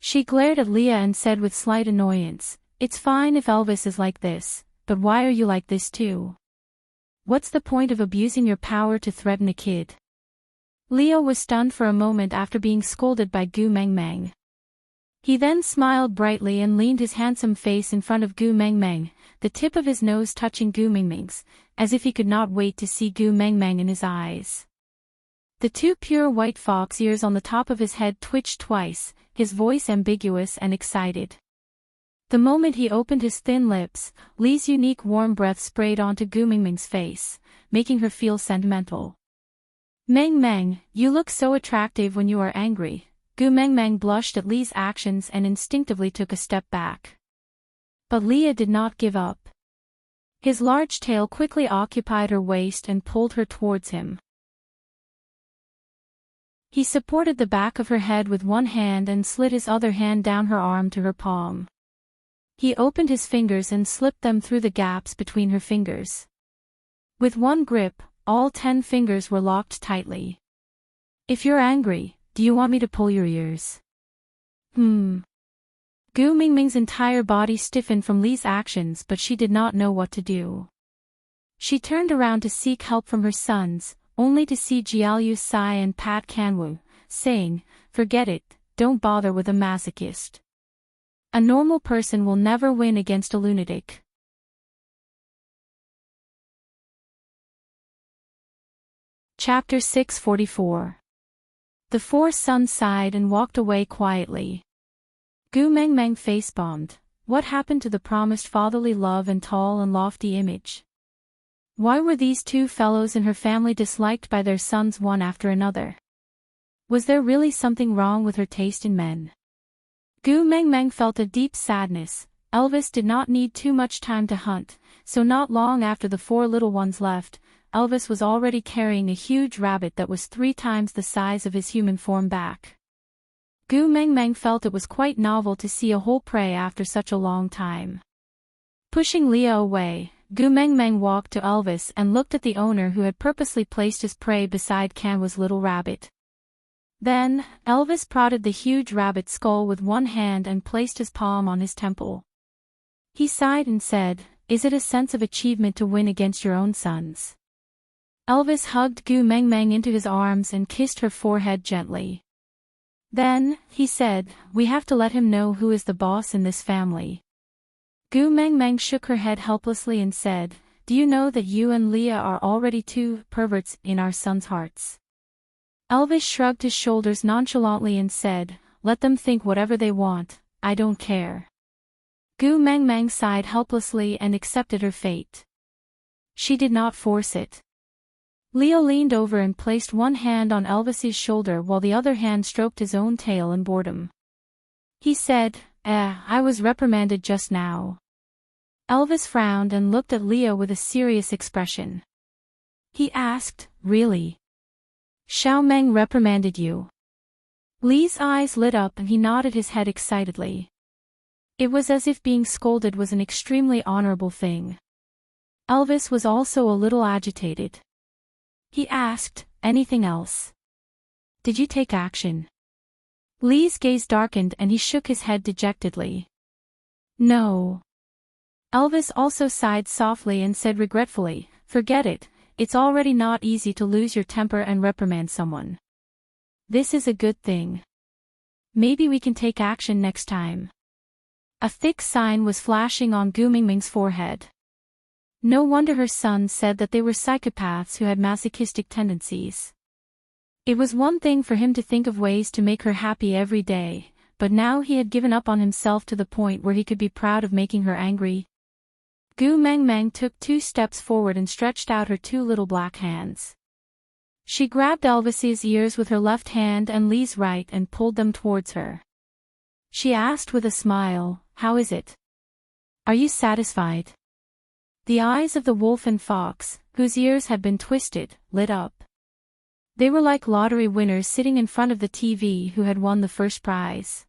She glared at Leah and said with slight annoyance, "It's fine if Elvis is like this, but why are you like this too? What's the point of abusing your power to threaten a kid?" Leo was stunned for a moment after being scolded by Gu Meng Meng. He then smiled brightly and leaned his handsome face in front of Gu Meng Meng, the tip of his nose touching Gu Meng Meng's, as if he could not wait to see Gu Meng Meng in his eyes. The two pure white fox ears on the top of his head twitched twice, his voice ambiguous and excited. The moment he opened his thin lips, Li's unique warm breath sprayed onto Gu Meng Meng's face, making her feel sentimental. "Meng Meng, you look so attractive when you are angry." Gu Meng Meng blushed at Li's actions and instinctively took a step back. But Leah did not give up. His large tail quickly occupied her waist and pulled her towards him. He supported the back of her head with one hand and slid his other hand down her arm to her palm. He opened his fingers and slipped them through the gaps between her fingers. With one grip, all 10 fingers were locked tightly. "If you're angry, do you want me to pull your ears?" Gu Mingming's entire body stiffened from Li's actions, but she did not know what to do. She turned around to seek help from her sons, only to see Jiaoyu sigh and pat Kanwu, saying, "Forget it, don't bother with a masochist. A normal person will never win against a lunatic." Chapter 644. The 4 sons sighed and walked away quietly. Gu Meng Meng face-bombed. What happened to the promised fatherly love and tall and lofty image? Why were these 2 fellows in her family disliked by their sons one after another? Was there really something wrong with her taste in men? Gu Meng Meng felt a deep sadness. Elvis did not need too much time to hunt, so not long after the 4 little ones left, Elvis was already carrying a huge rabbit that was 3 times the size of his human form back. Gu Meng Meng felt it was quite novel to see a whole prey after such a long time. Pushing Leah away, Gu Meng Meng walked to Elvis and looked at the owner who had purposely placed his prey beside Kanwa's little rabbit. Then, Elvis prodded the huge rabbit's skull with one hand and placed his palm on his temple. He sighed and said, "Is it a sense of achievement to win against your own sons?" Elvis hugged Gu Meng Meng into his arms and kissed her forehead gently. Then, he said, "We have to let him know who is the boss in this family." Gu Meng Meng shook her head helplessly and said, "Do you know that you and Leah are already 2 perverts in our sons' hearts?" Elvis shrugged his shoulders nonchalantly and said, "Let them think whatever they want, I don't care." Gu Meng Meng sighed helplessly and accepted her fate. She did not force it. Leo leaned over and placed one hand on Elvis's shoulder while the other hand stroked his own tail in boredom. He said, I was reprimanded just now." Elvis frowned and looked at Leo with a serious expression. He asked, "Really? Xiao Meng reprimanded you?" Li's eyes lit up and he nodded his head excitedly. It was as if being scolded was an extremely honorable thing. Elvis was also a little agitated. He asked, "Anything else? Did you take action?" Li's gaze darkened and he shook his head dejectedly. "No." Elvis also sighed softly and said regretfully, "Forget it, it's already not easy to lose your temper and reprimand someone. This is a good thing. Maybe we can take action next time." A thick sign was flashing on Gu Mingming's forehead. No wonder her son said that they were psychopaths who had masochistic tendencies. It was one thing for him to think of ways to make her happy every day, but now he had given up on himself to the point where he could be proud of making her angry. Gu Meng Meng took 2 steps forward and stretched out her 2 little black hands. She grabbed Elvis's ears with her left hand and Lee's right and pulled them towards her. She asked with a smile, "How is it? Are you satisfied?" The eyes of the wolf and fox, whose ears had been twisted, lit up. They were like lottery winners sitting in front of the TV who had won the first prize.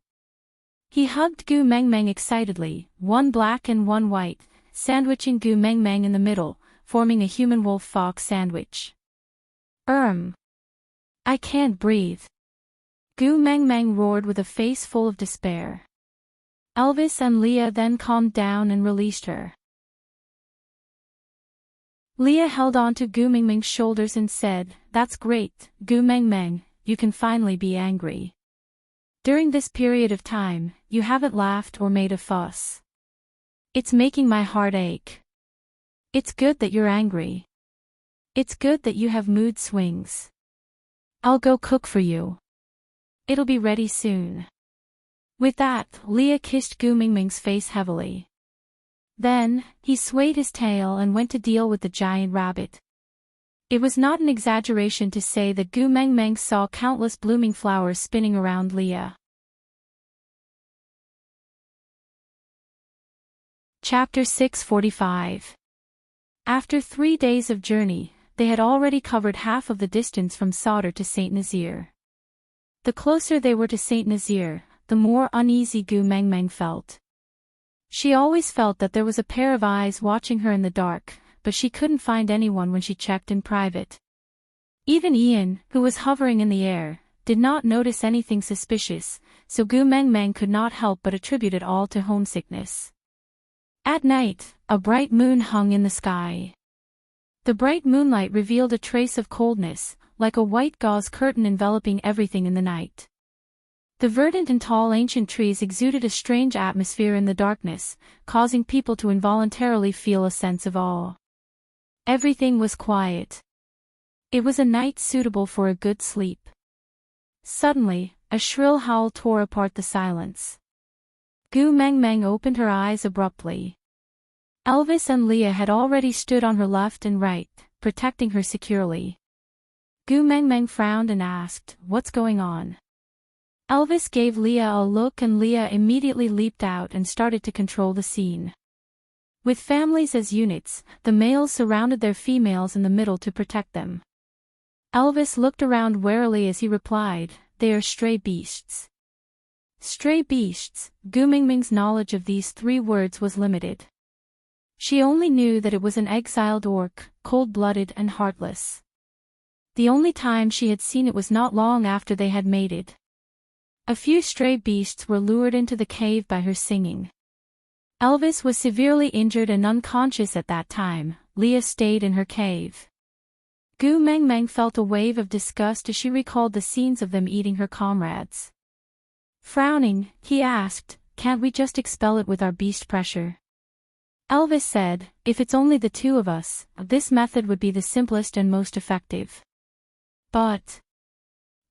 He hugged Gu Meng Meng excitedly, one black and one white, sandwiching Gu Meng Meng in the middle, forming a human wolf-fox sandwich. I can't breathe. Gu Meng Meng roared with a face full of despair. Elvis and Leah then calmed down and released her. Leah held on to Gu Meng Meng's shoulders and said, "That's great, Gu Meng Meng, you can finally be angry. During this period of time, you haven't laughed or made a fuss. It's making my heart ache. It's good that you're angry. It's good that you have mood swings. I'll go cook for you. It'll be ready soon." With that, Leah kissed Gu Meng Meng's face heavily. Then, he swayed his tail and went to deal with the giant rabbit. It was not an exaggeration to say that Gu Meng Meng saw countless blooming flowers spinning around Leah. Chapter 645. After 3 days of journey, they had already covered half of the distance from Sauder to Saint Nazaire. The closer they were to Saint Nazaire, the more uneasy Gu Meng Meng felt. She always felt that there was a pair of eyes watching her in the dark, but she couldn't find anyone when she checked in private. Even Ian, who was hovering in the air, did not notice anything suspicious, so Gu Meng Meng could not help but attribute it all to homesickness. At night, a bright moon hung in the sky. The bright moonlight revealed a trace of coldness, like a white gauze curtain enveloping everything in the night. The verdant and tall ancient trees exuded a strange atmosphere in the darkness, causing people to involuntarily feel a sense of awe. Everything was quiet. It was a night suitable for a good sleep. Suddenly, a shrill howl tore apart the silence. Gu Meng Meng opened her eyes abruptly. Elvis and Leah had already stood on her left and right, protecting her securely. Gu Meng Meng frowned and asked, "What's going on?" Elvis gave Leah a look and Leah immediately leaped out and started to control the scene. With families as units, the males surrounded their females in the middle to protect them. Elvis looked around warily as he replied, "They are stray beasts." Stray beasts. Gu Meng Meng's knowledge of these 3 words was limited. She only knew that it was an exiled orc, cold-blooded and heartless. The only time she had seen it was not long after they had mated. A few stray beasts were lured into the cave by her singing. Elvis was severely injured and unconscious at that time. Leah stayed in her cave. Gu Meng Meng felt a wave of disgust as she recalled the scenes of them eating her comrades. Frowning, he asked, "Can't we just expel it with our beast pressure?" Elvis said, "If it's only the 2 of us, this method would be the simplest and most effective." But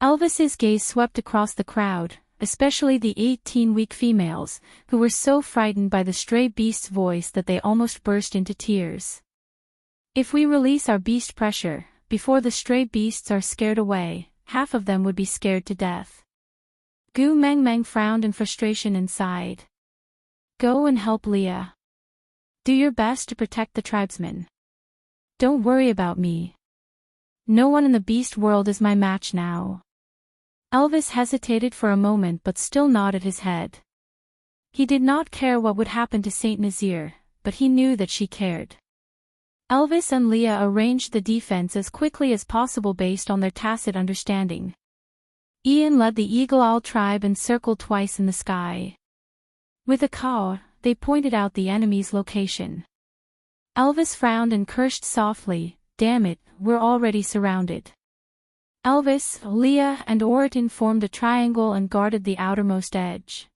Elvis's gaze swept across the crowd, especially the 18-week females, who were so frightened by the stray beast's voice that they almost burst into tears. "If we release our beast pressure, before the stray beasts are scared away, half of them would be scared to death." Gu Meng Meng frowned in frustration and sighed. "Go and help Leah. Do your best to protect the tribesmen. Don't worry about me. No one in the beast world is my match now." Elvis hesitated for a moment but still nodded his head. He did not care what would happen to Saint Nazaire, but he knew that she cared. Elvis and Leah arranged the defense as quickly as possible based on their tacit understanding. Ian led the Eagle Owl tribe and circled twice in the sky. With a caw, they pointed out the enemy's location. Elvis frowned and cursed softly, "Damn it, we're already surrounded." Elvis, Leah and Oriton formed a triangle and guarded the outermost edge.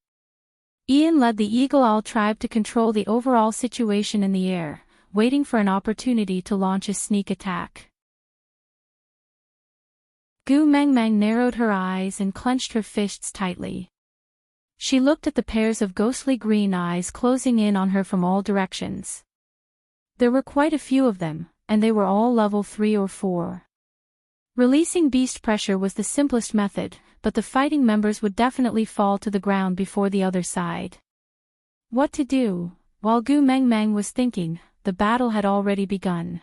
Ian led the Eagle Owl tribe to control the overall situation in the air, waiting for an opportunity to launch a sneak attack. Gu Meng Meng narrowed her eyes and clenched her fists tightly. She looked at the pairs of ghostly green eyes closing in on her from all directions. There were quite a few of them, and they were all level 3 or 4. Releasing beast pressure was the simplest method, but the fighting members would definitely fall to the ground before the other side. What to do? While Gu Mengmeng was thinking, the battle had already begun.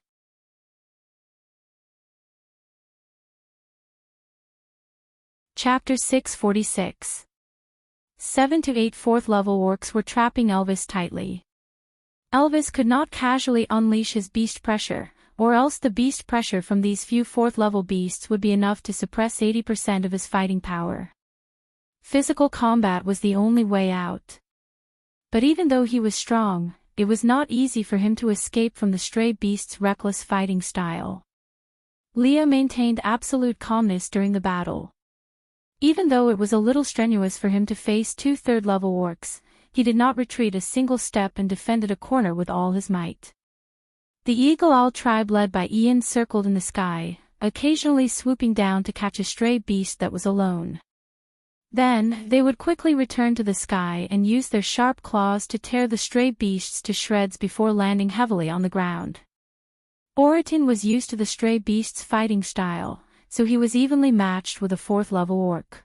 Chapter 646. 7 to 8 4th level orcs were trapping Elvis tightly. Elvis could not casually unleash his beast pressure, or else the beast pressure from these few 4th level beasts would be enough to suppress 80% of his fighting power. Physical combat was the only way out. But even though he was strong, it was not easy for him to escape from the stray beast's reckless fighting style. Leah maintained absolute calmness during the battle. Even though it was a little strenuous for him to face 2 3rd level orcs, he did not retreat a single step and defended a corner with all his might. The Eagle Owl tribe led by Ian circled in the sky, occasionally swooping down to catch a stray beast that was alone. Then, they would quickly return to the sky and use their sharp claws to tear the stray beasts to shreds before landing heavily on the ground. Oriton was used to the stray beast's fighting style, so he was evenly matched with a 4th level orc.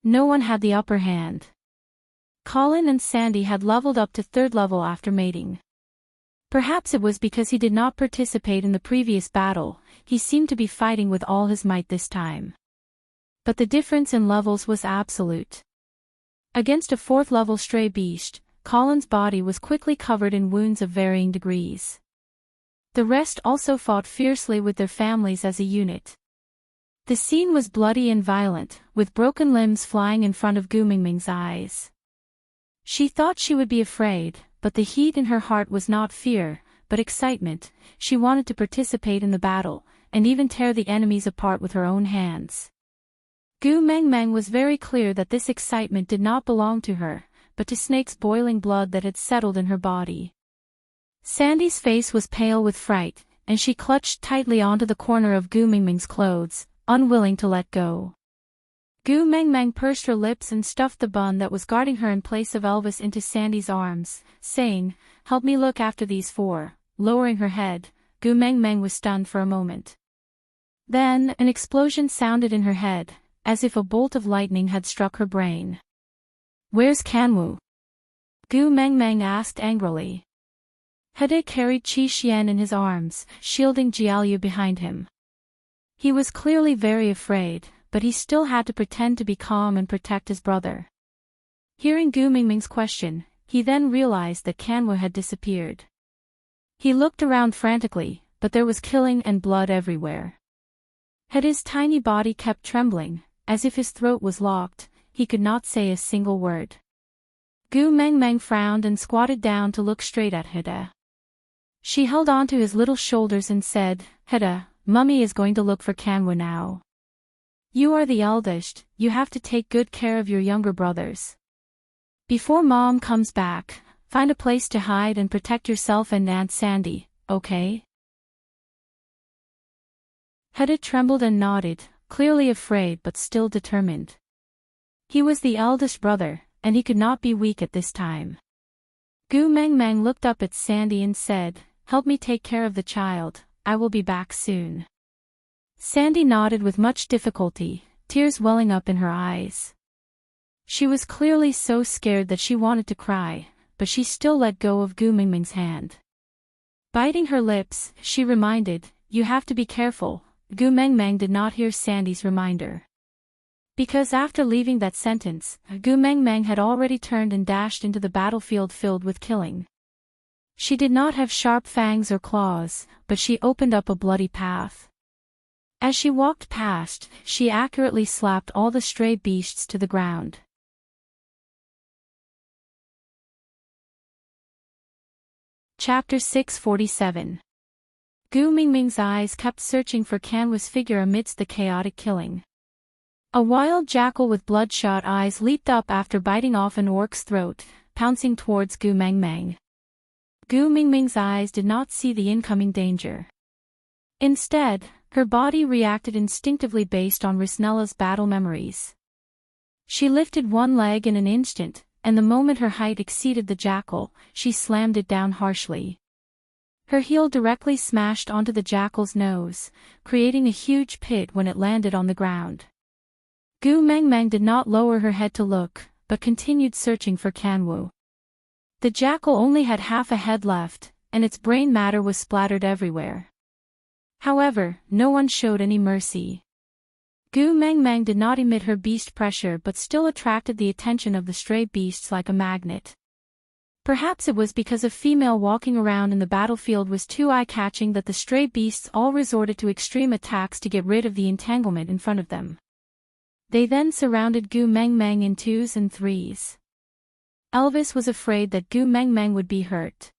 No one had the upper hand. Colin and Sandy had leveled up to 3rd level after mating. Perhaps it was because he did not participate in the previous battle, he seemed to be fighting with all his might this time. But the difference in levels was absolute. Against a 4th level stray beast, Colin's body was quickly covered in wounds of varying degrees. The rest also fought fiercely with their families as a unit. The scene was bloody and violent, with broken limbs flying in front of Gu Mingming's eyes. She thought she would be afraid, but the heat in her heart was not fear, but excitement. She wanted to participate in the battle, and even tear the enemies apart with her own hands. Gu Mengmeng was very clear that this excitement did not belong to her, but to Snake's boiling blood that had settled in her body. Sandy's face was pale with fright, and she clutched tightly onto the corner of Gu Mingming's clothes, unwilling to let go. Gu Mengmeng pursed her lips and stuffed the bun that was guarding her in place of Elvis into Sandy's arms, saying, "Help me look after these 4. Lowering her head, Gu Mengmeng was stunned for a moment. Then, an explosion sounded in her head, as if a bolt of lightning had struck her brain. "Where's Kanwu?" Gu Mengmeng asked angrily. Hede carried Qi Xian in his arms, shielding Jiaoyu behind him. He was clearly very afraid, but he still had to pretend to be calm and protect his brother. Hearing Gu Mingming's question, he then realized that Kanwu had disappeared. He looked around frantically, but there was killing and blood everywhere. Hede's tiny body kept trembling, as if his throat was locked, he could not say a single word. Gu Mengmeng frowned and squatted down to look straight at Hede. She held onto his little shoulders and said, "Hede, Mummy is going to look for Kanwu now. You are the eldest, you have to take good care of your younger brothers. Before Mom comes back, find a place to hide and protect yourself and Aunt Sandy, okay?" Hede trembled and nodded, clearly afraid but still determined. He was the eldest brother, and he could not be weak at this time. Gu Mengmeng looked up at Sandy and said, "Help me take care of the child, I will be back soon." Sandy nodded with much difficulty, tears welling up in her eyes. She was clearly so scared that she wanted to cry, but she still let go of Gu Mingming's hand. Biting her lips, she reminded, "You have to be careful." Gu Mengmeng did not hear Sandy's reminder. Because after leaving that sentence, Gu Mengmeng had already turned and dashed into the battlefield filled with killing. She did not have sharp fangs or claws, but she opened up a bloody path. As she walked past, she accurately slapped all the stray beasts to the ground. Chapter 647. Gu Mingming's eyes kept searching for Kanwu's figure amidst the chaotic killing. A wild jackal with bloodshot eyes leaped up after biting off an orc's throat, pouncing towards Gu Mengmeng. Gu Mingming's eyes did not see the incoming danger. Instead, her body reacted instinctively based on Risnella's battle memories. She lifted one leg in an instant, and the moment her height exceeded the jackal, she slammed it down harshly. Her heel directly smashed onto the jackal's nose, creating a huge pit when it landed on the ground. Gu Mengmeng did not lower her head to look, but continued searching for Kanwu. The jackal only had half a head left, and its brain matter was splattered everywhere. However, no one showed any mercy. Gu Mengmeng did not emit her beast pressure but still attracted the attention of the stray beasts like a magnet. Perhaps it was because a female walking around in the battlefield was too eye-catching that the stray beasts all resorted to extreme attacks to get rid of the entanglement in front of them. They then surrounded Gu Mengmeng in 2s and 3s. Elvis was afraid that Gu Mengmeng would be hurt.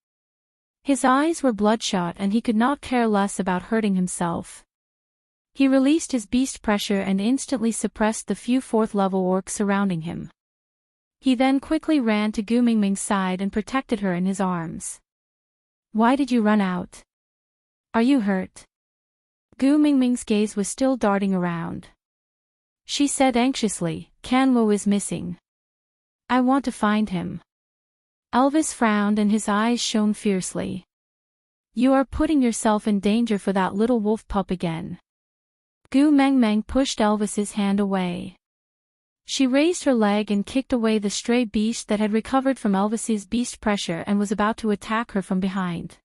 His eyes were bloodshot and he could not care less about hurting himself. He released his beast pressure and instantly suppressed the few 4th-level orcs surrounding him. He then quickly ran to Gu Mengmeng's side and protected her in his arms. "Why did you run out? Are you hurt?" Gu Mengmeng's gaze was still darting around. She said anxiously, "Kanwu is missing. I want to find him." Elvis frowned and his eyes shone fiercely. "You are putting yourself in danger for that little wolf pup again." Gu Mengmeng pushed Elvis's hand away. She raised her leg and kicked away the stray beast that had recovered from Elvis's beast pressure and was about to attack her from behind.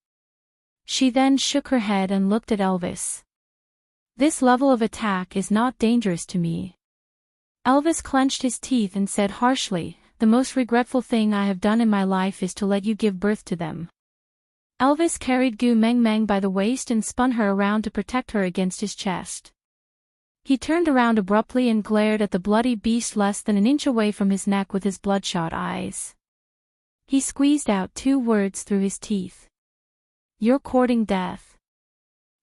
She then shook her head and looked at Elvis. "This level of attack is not dangerous to me." Elvis clenched his teeth and said harshly, "The most regretful thing I have done in my life is to let you give birth to them." Elvis carried Gu Mengmeng by the waist and spun her around to protect her against his chest. He turned around abruptly and glared at the bloody beast less than an inch away from his neck with his bloodshot eyes. He squeezed out 2 words through his teeth. "You're courting death."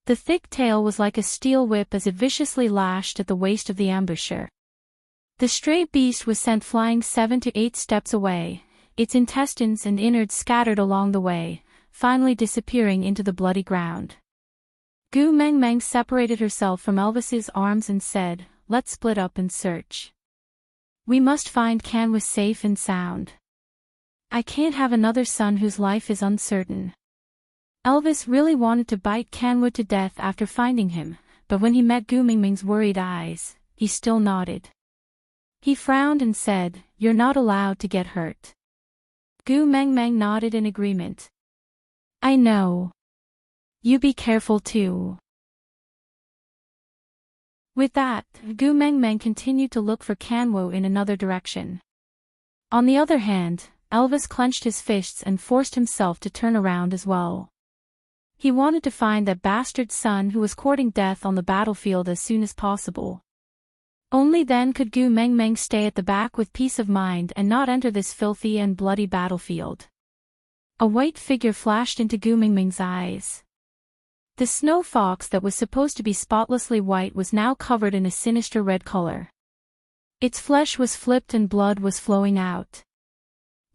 The thick tail was like a steel whip as it viciously lashed at the waist of the ambusher. The stray beast was sent flying 7 to 8 steps away, its intestines and innards scattered along the way, finally disappearing into the bloody ground. Gu Mengmeng separated herself from Elvis's arms and said, "Let's split up and search. We must find Kanwu safe and sound. I can't have another son whose life is uncertain." Elvis really wanted to bite Kanwu to death after finding him, but when he met Gu Mengmeng's worried eyes, he still nodded. He frowned and said, "You're not allowed to get hurt." Gu Mengmeng nodded in agreement. "I know. You be careful too." With that, Gu Mengmeng continued to look for Kanwu in another direction. On the other hand, Elvis clenched his fists and forced himself to turn around as well. He wanted to find that bastard son who was courting death on the battlefield as soon as possible. Only then could Gu Mengmeng stay at the back with peace of mind and not enter this filthy and bloody battlefield. A white figure flashed into Gu Mengmeng's eyes. The snow fox that was supposed to be spotlessly white was now covered in a sinister red color. Its flesh was flipped and blood was flowing out.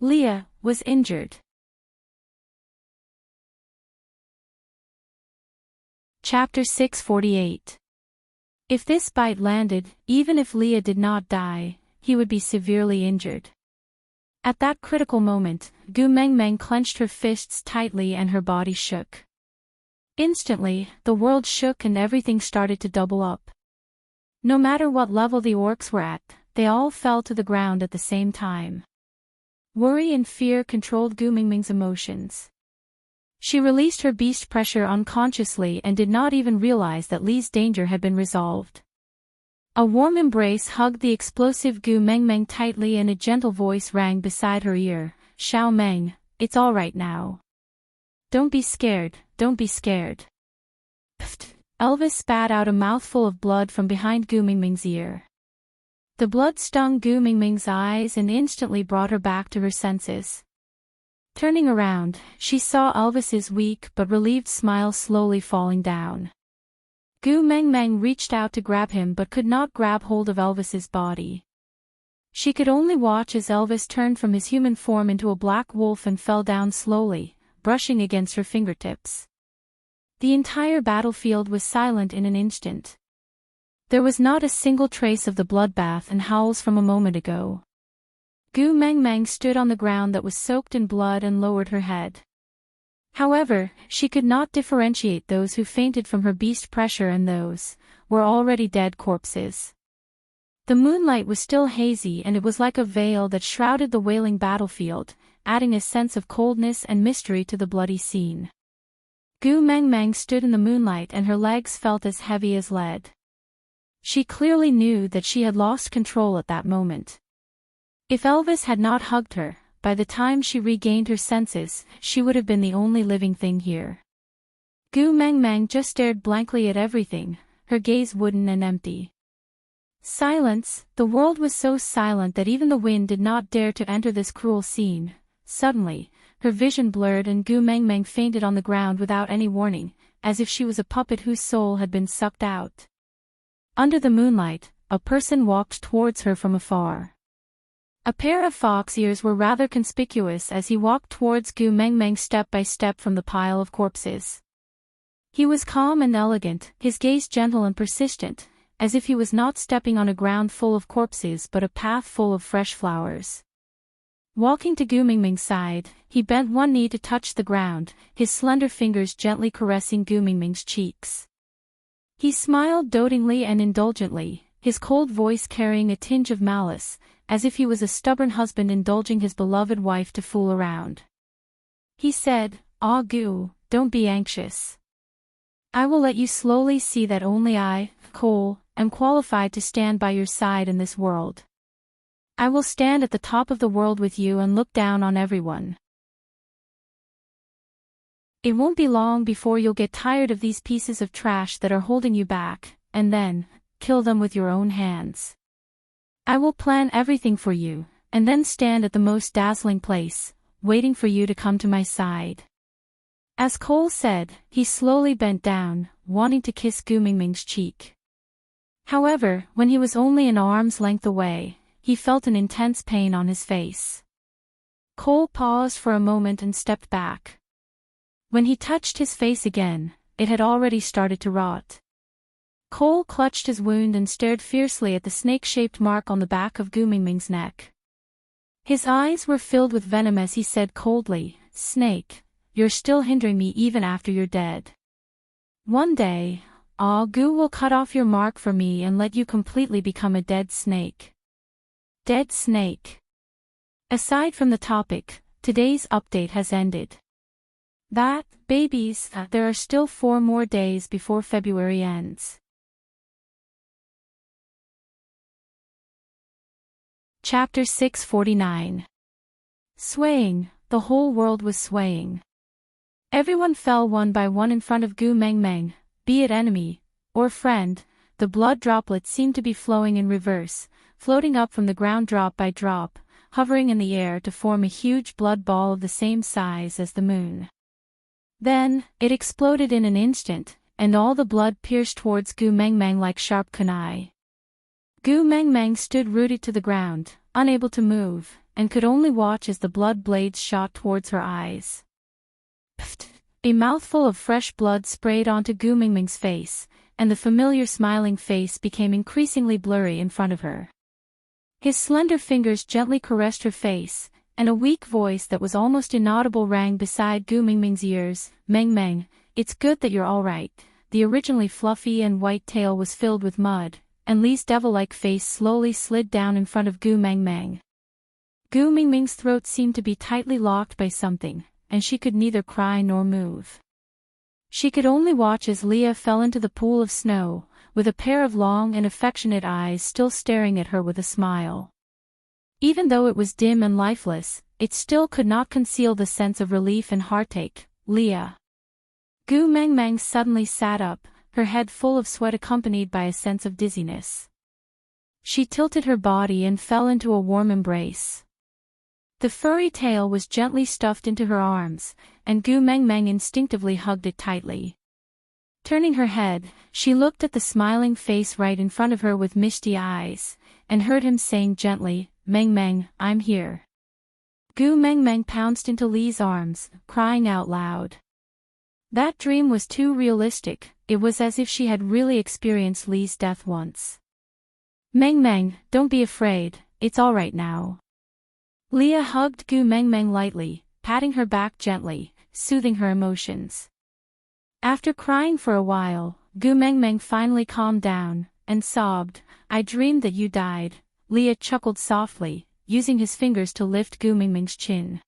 Leah was injured. Chapter 648. If this bite landed, even if Leah did not die, he would be severely injured. At that critical moment, Gu Mengmeng clenched her fists tightly and her body shook. Instantly, the world shook and everything started to double up. No matter what level the orcs were at, they all fell to the ground at the same time. Worry and fear controlled Gu Mengmeng's emotions. She released her beast pressure unconsciously and did not even realize that Li's danger had been resolved. A warm embrace hugged the explosive Gu Mengmeng tightly and a gentle voice rang beside her ear, "Xiao Meng, it's all right now. Don't be scared, don't be scared." Pfft! Elvis spat out a mouthful of blood from behind Gu Mengmeng's ear. The blood stung Gu Mengmeng's eyes and instantly brought her back to her senses. Turning around, she saw Elvis's weak but relieved smile slowly falling down. Gu Mengmeng reached out to grab him but could not grab hold of Elvis's body. She could only watch as Elvis turned from his human form into a black wolf and fell down slowly, brushing against her fingertips. The entire battlefield was silent in an instant. There was not a single trace of the bloodbath and howls from a moment ago. Gu Mengmeng stood on the ground that was soaked in blood and lowered her head. However, she could not differentiate those who fainted from her beast pressure and those were already dead corpses. The moonlight was still hazy and it was like a veil that shrouded the wailing battlefield, adding a sense of coldness and mystery to the bloody scene. Gu Mengmeng stood in the moonlight and her legs felt as heavy as lead. She clearly knew that she had lost control at that moment. If Elvis had not hugged her, by the time she regained her senses, she would have been the only living thing here. Gu Mengmeng just stared blankly at everything, her gaze wooden and empty. Silence, the world was so silent that even the wind did not dare to enter this cruel scene. Suddenly, her vision blurred and Gu Mengmeng fainted on the ground without any warning, as if she was a puppet whose soul had been sucked out. Under the moonlight, a person walked towards her from afar. A pair of fox ears were rather conspicuous as he walked towards Gu Mengmeng step by step from the pile of corpses. He was calm and elegant, his gaze gentle and persistent, as if he was not stepping on a ground full of corpses but a path full of fresh flowers. Walking to Gu Mengmeng's side, he bent one knee to touch the ground, his slender fingers gently caressing Gu Mengmeng's cheeks. He smiled dotingly and indulgently, his cold voice carrying a tinge of malice, as if he was a stubborn husband indulging his beloved wife to fool around. He said, "Ah Gu, don't be anxious. I will let you slowly see that only I, Cole, am qualified to stand by your side in this world. I will stand at the top of the world with you and look down on everyone. It won't be long before you'll get tired of these pieces of trash that are holding you back, and then, kill them with your own hands. I will plan everything for you, and then stand at the most dazzling place, waiting for you to come to my side." As Cole said, he slowly bent down, wanting to kiss Gu Mengmeng's cheek. However, when he was only an arm's length away, he felt an intense pain on his face. Cole paused for a moment and stepped back. When he touched his face again, it had already started to rot. Cole clutched his wound and stared fiercely at the snake-shaped mark on the back of Gu Mengmeng's neck. His eyes were filled with venom as he said coldly, "Snake, you're still hindering me even after you're dead. One day, Gu will cut off your mark for me and let you completely become a dead snake." Dead snake. Aside from the topic, today's update has ended. Babies, there are still 4 more days before February ends. Chapter 649. Swaying, the whole world was swaying. Everyone fell one by one in front of Gu Mengmeng, be it enemy or friend. The blood droplets seemed to be flowing in reverse, floating up from the ground drop by drop, hovering in the air to form a huge blood ball of the same size as the moon. Then, it exploded in an instant, and all the blood pierced towards Gu Mengmeng like sharp kunai. Gu Mengmeng stood rooted to the ground, unable to move, and could only watch as the blood blades shot towards her eyes. Pfft! A mouthful of fresh blood sprayed onto Gu Mengmeng's face, and the familiar smiling face became increasingly blurry in front of her. His slender fingers gently caressed her face, and a weak voice that was almost inaudible rang beside Gu Mengmeng's ears, "Mengmeng, it's good that you're all right." The originally fluffy and white tail was filled with mud, and Li's devil-like face slowly slid down in front of Gu Mengmeng. Gu Mengmeng's throat seemed to be tightly locked by something, and she could neither cry nor move. She could only watch as Leah fell into the pool of snow, with a pair of long and affectionate eyes still staring at her with a smile. Even though it was dim and lifeless, it still could not conceal the sense of relief and heartache. "Leah." Gu Mengmeng suddenly sat up, her head full of sweat accompanied by a sense of dizziness. She tilted her body and fell into a warm embrace. The furry tail was gently stuffed into her arms, and Gu Mengmeng instinctively hugged it tightly. Turning her head, she looked at the smiling face right in front of her with misty eyes, and heard him saying gently, "Mengmeng, I'm here." Gu Mengmeng pounced into Li's arms, crying out loud. That dream was too realistic, it was as if she had really experienced Li's death once. "Mengmeng, don't be afraid, it's all right now." Leah hugged Gu Mengmeng lightly, patting her back gently, soothing her emotions. After crying for a while, Gu Mengmeng finally calmed down, and sobbed, "I dreamed that you died." Leah chuckled softly, using his fingers to lift Gu Mengmeng's chin.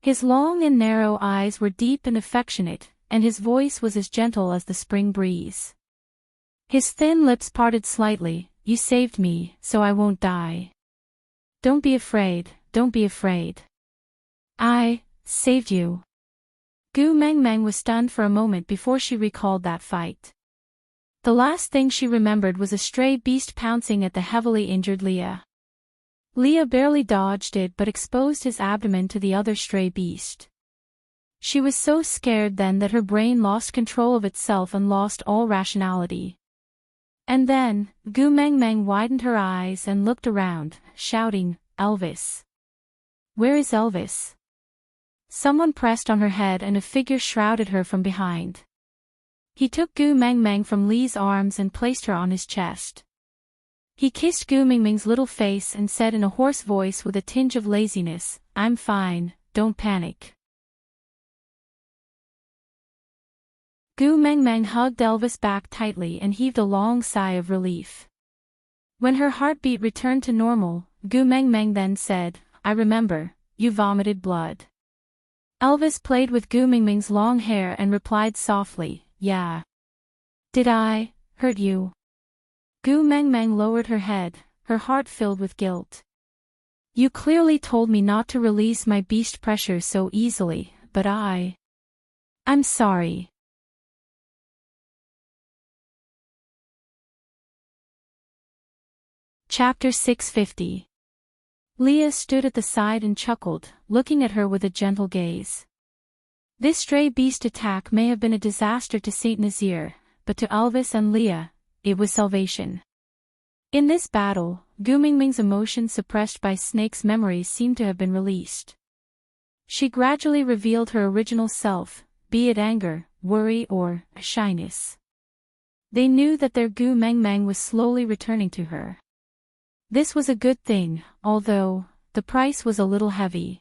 His long and narrow eyes were deep and affectionate, and his voice was as gentle as the spring breeze. His thin lips parted slightly. "You saved me, so I won't die. Don't be afraid, don't be afraid. I saved you." Gu Mengmeng was stunned for a moment before she recalled that fight. The last thing she remembered was a stray beast pouncing at the heavily injured Leah. Leah barely dodged it but exposed his abdomen to the other stray beast. She was so scared then that her brain lost control of itself and lost all rationality. And then, Gu Mengmeng widened her eyes and looked around, shouting, "Elvis! Where is Elvis?" Someone pressed on her head and a figure shrouded her from behind. He took Gu Mengmeng from Lee's arms and placed her on his chest. He kissed Gu Mengmeng's little face and said in a hoarse voice with a tinge of laziness, "I'm fine, don't panic." Gu Mengmeng hugged Elvis back tightly and heaved a long sigh of relief. When her heartbeat returned to normal, Gu Mengmeng then said, "I remember, you vomited blood." Elvis played with Gu Mengmeng's long hair and replied softly, "Yeah. Did I hurt you?" Gu Mengmeng lowered her head, her heart filled with guilt. "You clearly told me not to release my beast pressure so easily, but I'm sorry." Chapter 650. Leah stood at the side and chuckled, looking at her with a gentle gaze. This stray beast attack may have been a disaster to Saint Nazir, but to Elvis and Leah, it was salvation. In this battle, Gu Mengmeng's emotions suppressed by Snake's memories seemed to have been released. She gradually revealed her original self, be it anger, worry or shyness. They knew that their Gu Mengmeng was slowly returning to her. This was a good thing, although the price was a little heavy.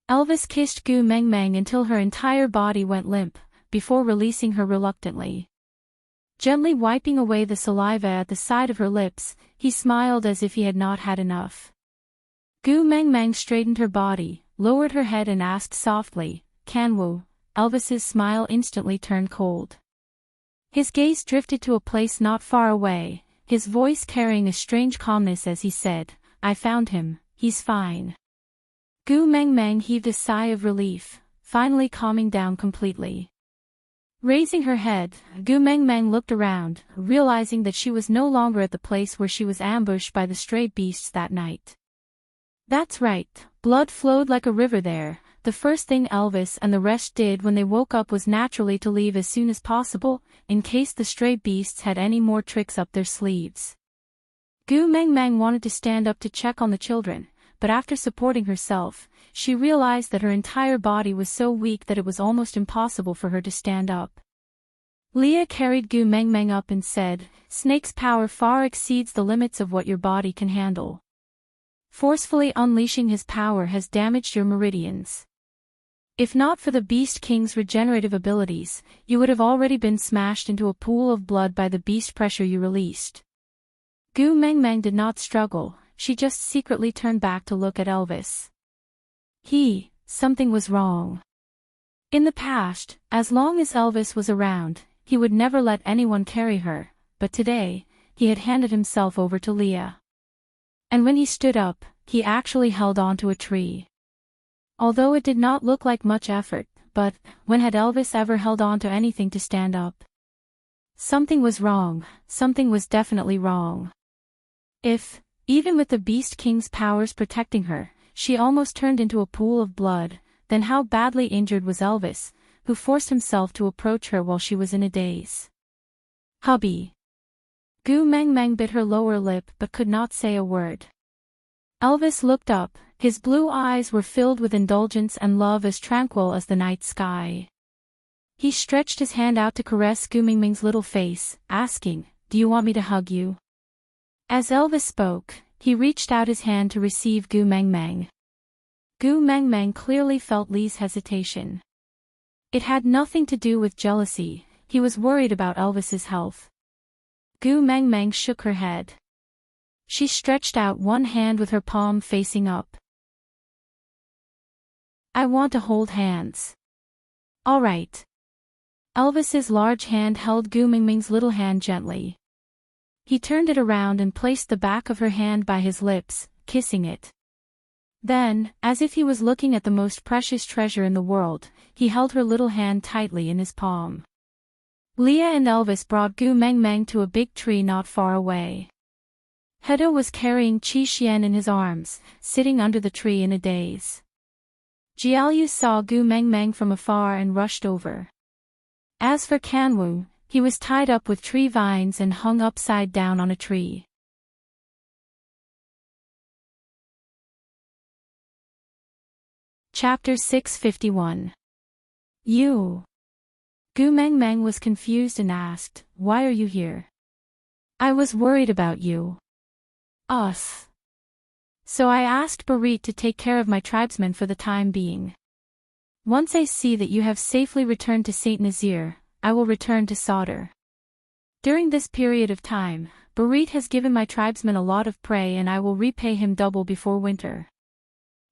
Elvis kissed Gu Mengmeng until her entire body went limp, before releasing her reluctantly. Gently wiping away the saliva at the side of her lips, he smiled as if he had not had enough. Gu Mengmeng straightened her body, lowered her head and asked softly, "Canwo?" Elvis's smile instantly turned cold. His gaze drifted to a place not far away, his voice carrying a strange calmness as he said, "I found him, he's fine." Gu Mengmeng heaved a sigh of relief, finally calming down completely. Raising her head, Gu Mengmeng looked around, realizing that she was no longer at the place where she was ambushed by the stray beasts that night. That's right, blood flowed like a river there. The first thing Elvis and the rest did when they woke up was naturally to leave as soon as possible, in case the stray beasts had any more tricks up their sleeves. Gu Mengmeng wanted to stand up to check on the children, but after supporting herself, she realized that her entire body was so weak that it was almost impossible for her to stand up. Leah carried Gu Mengmeng up and said, "Snake's power far exceeds the limits of what your body can handle. Forcefully unleashing his power has damaged your meridians. If not for the Beast King's regenerative abilities, you would have already been smashed into a pool of blood by the beast pressure you released." Gu Mengmeng did not struggle, she just secretly turned back to look at Elvis. Something was wrong. In the past, as long as Elvis was around, he would never let anyone carry her, but today, he had handed himself over to Leah. And when he stood up, he actually held on to a tree. Although it did not look like much effort, but when had Elvis ever held on to anything to stand up? Something was wrong, something was definitely wrong. If, even with the Beast King's powers protecting her, she almost turned into a pool of blood, then how badly injured was Elvis, who forced himself to approach her while she was in a daze? "Hubby." Gu Mengmeng bit her lower lip but could not say a word. Elvis looked up, his blue eyes were filled with indulgence and love as tranquil as the night sky. He stretched his hand out to caress Gu Mengmeng's little face, asking, "Do you want me to hug you?" As Elvis spoke, he reached out his hand to receive Gu Mengmeng. Gu Mengmeng clearly felt Lee's hesitation. It had nothing to do with jealousy, he was worried about Elvis's health. Gu Meng Meng shook her head. She stretched out one hand with her palm facing up. I want to hold hands. All right. Elvis's large hand held Gu Mingming's little hand gently. He turned it around and placed the back of her hand by his lips, kissing it. Then, as if he was looking at the most precious treasure in the world, he held her little hand tightly in his palm. Leah and Elvis brought Gu Meng Meng to a big tree not far away. Hedo was carrying Qi Xian in his arms, sitting under the tree in a daze. Jiaoyu saw Gu Meng Meng from afar and rushed over. As for Kanwu, he was tied up with tree vines and hung upside down on a tree. Chapter 651. You. Gu Meng Meng was confused and asked, "Why are you here?" "I was worried about you." "Us." "So I asked Barit to take care of my tribesmen for the time being. Once I see that you have safely returned to Saint Nazir, I will return to Sauder. During this period of time, Barit has given my tribesmen a lot of prey and I will repay him double before winter."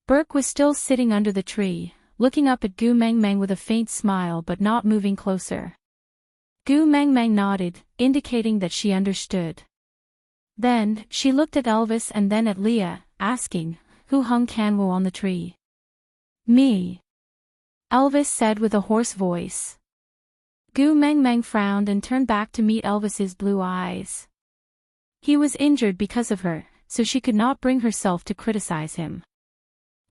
Burke was still sitting under the tree, looking up at Gu Meng Meng with a faint smile but not moving closer. Gu Meng Meng nodded, indicating that she understood. Then, she looked at Elvis and then at Leah, asking, "Who hung Kanwu on the tree?" "Me," Elvis said with a hoarse voice. Gu Meng Meng frowned and turned back to meet Elvis's blue eyes. He was injured because of her, so she could not bring herself to criticize him.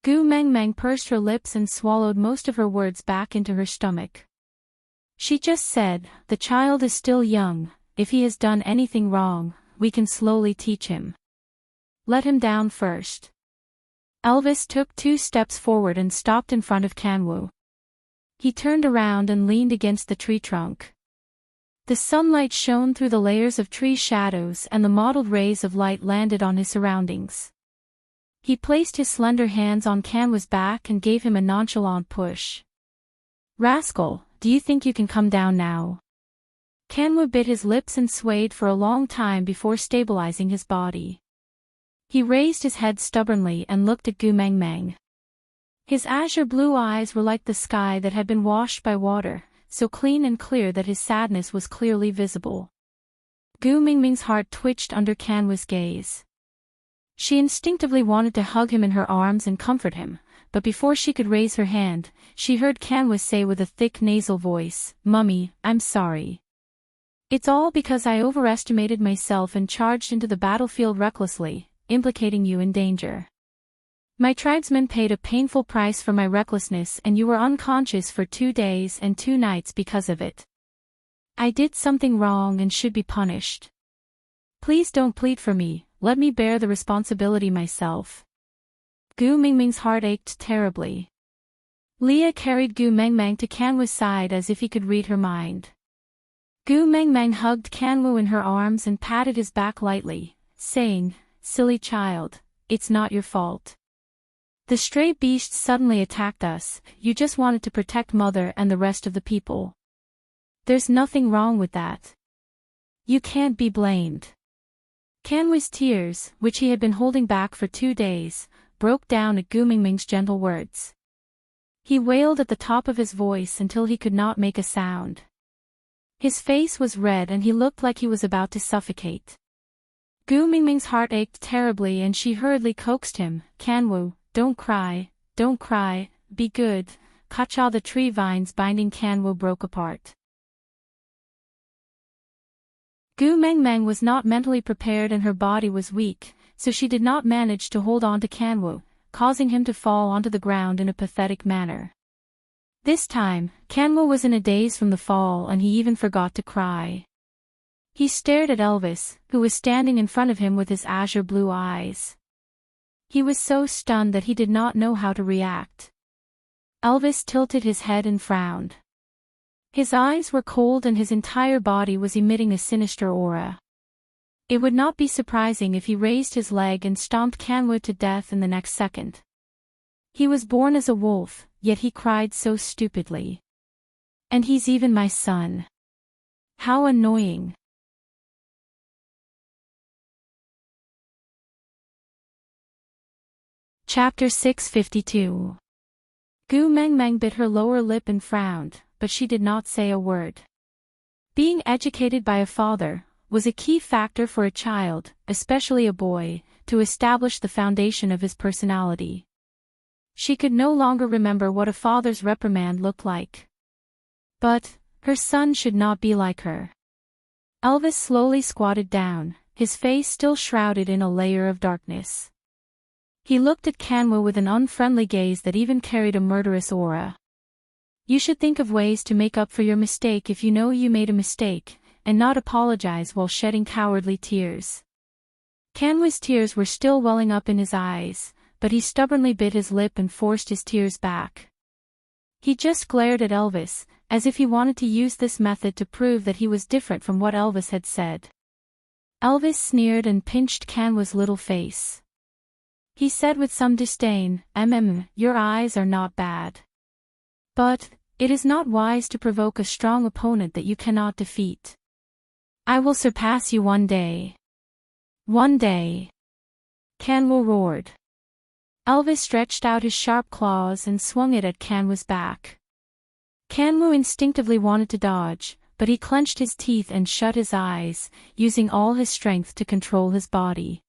Gu Meng Meng pursed her lips and swallowed most of her words back into her stomach. She just said, "The child is still young, if he has done anything wrong, we can slowly teach him. Let him down first." Elvis took 2 steps forward and stopped in front of Kanwu. He turned around and leaned against the tree trunk. The sunlight shone through the layers of tree shadows and the mottled rays of light landed on his surroundings. He placed his slender hands on Kanwu's back and gave him a nonchalant push. "Rascal, do you think you can come down now?" Kanwu bit his lips and swayed for a long time before stabilizing his body. He raised his head stubbornly and looked at Gu Meng Meng. His azure blue eyes were like the sky that had been washed by water, so clean and clear that his sadness was clearly visible. Gu Mingming's heart twitched under Kanwu's gaze. She instinctively wanted to hug him in her arms and comfort him, but before she could raise her hand, she heard Kanwu say with a thick nasal voice, "Mummy, I'm sorry. It's all because I overestimated myself and charged into the battlefield recklessly, implicating you in danger. My tribesmen paid a painful price for my recklessness and you were unconscious for 2 days and 2 nights because of it. I did something wrong and should be punished. Please don't plead for me, let me bear the responsibility myself." Gu Mingming's heart ached terribly. Leah carried Gu Meng Meng to Kanwu's side as if he could read her mind. Gu Meng Meng hugged Kanwu in her arms and patted his back lightly, saying, "Silly child, it's not your fault. The stray beasts suddenly attacked us, you just wanted to protect Mother and the rest of the people. There's nothing wrong with that. You can't be blamed." Kanwu's tears, which he had been holding back for 2 days, broke down at Gu Mingming's gentle words. He wailed at the top of his voice until he could not make a sound. His face was red and he looked like he was about to suffocate. Gu Mingming's heart ached terribly and she hurriedly coaxed him, "Kanwu, don't cry, be good." Kacha, the tree vines binding Kanwu, broke apart. Gu Meng Meng was not mentally prepared and her body was weak, so she did not manage to hold on to Kanwu, causing him to fall onto the ground in a pathetic manner. This time, Kanwu was in a daze from the fall and he even forgot to cry. He stared at Elvis, who was standing in front of him with his azure blue eyes. He was so stunned that he did not know how to react. Elvis tilted his head and frowned. His eyes were cold and his entire body was emitting a sinister aura. It would not be surprising if he raised his leg and stomped Kanwu to death in the next second. He was born as a wolf, yet he cried so stupidly. And he's even my son. How annoying. Chapter 652. Gu Mengmeng bit her lower lip and frowned, but she did not say a word. Being educated by a father was a key factor for a child, especially a boy, to establish the foundation of his personality. She could no longer remember what a father's reprimand looked like. But her son should not be like her. Elvis slowly squatted down, his face still shrouded in a layer of darkness. He looked at Kanwu with an unfriendly gaze that even carried a murderous aura. You should think of ways to make up for your mistake if you know you made a mistake, and not apologize while shedding cowardly tears. Kanwu's tears were still welling up in his eyes, but he stubbornly bit his lip and forced his tears back. He just glared at Elvis, as if he wanted to use this method to prove that he was different from what Elvis had said. Elvis sneered and pinched Kanwu's little face. He said with some disdain, your eyes are not bad. But it is not wise to provoke a strong opponent that you cannot defeat. I will surpass you one day. One day. Kanwu roared. Elvis stretched out his sharp claws and swung it at Kanwu's back. Kanwu instinctively wanted to dodge, but he clenched his teeth and shut his eyes, using all his strength to control his body.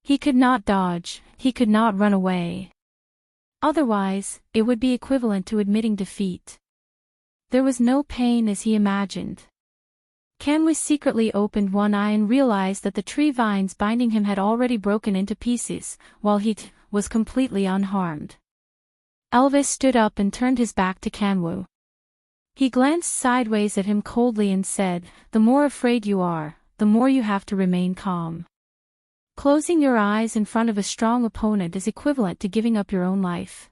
He could not dodge, he could not run away. Otherwise, it would be equivalent to admitting defeat. There was no pain as he imagined. Kanwu secretly opened one eye and realized that the tree vines binding him had already broken into pieces, while he was completely unharmed. Elvis stood up and turned his back to Kanwu. He glanced sideways at him coldly and said, "The more afraid you are, the more you have to remain calm. Closing your eyes in front of a strong opponent is equivalent to giving up your own life."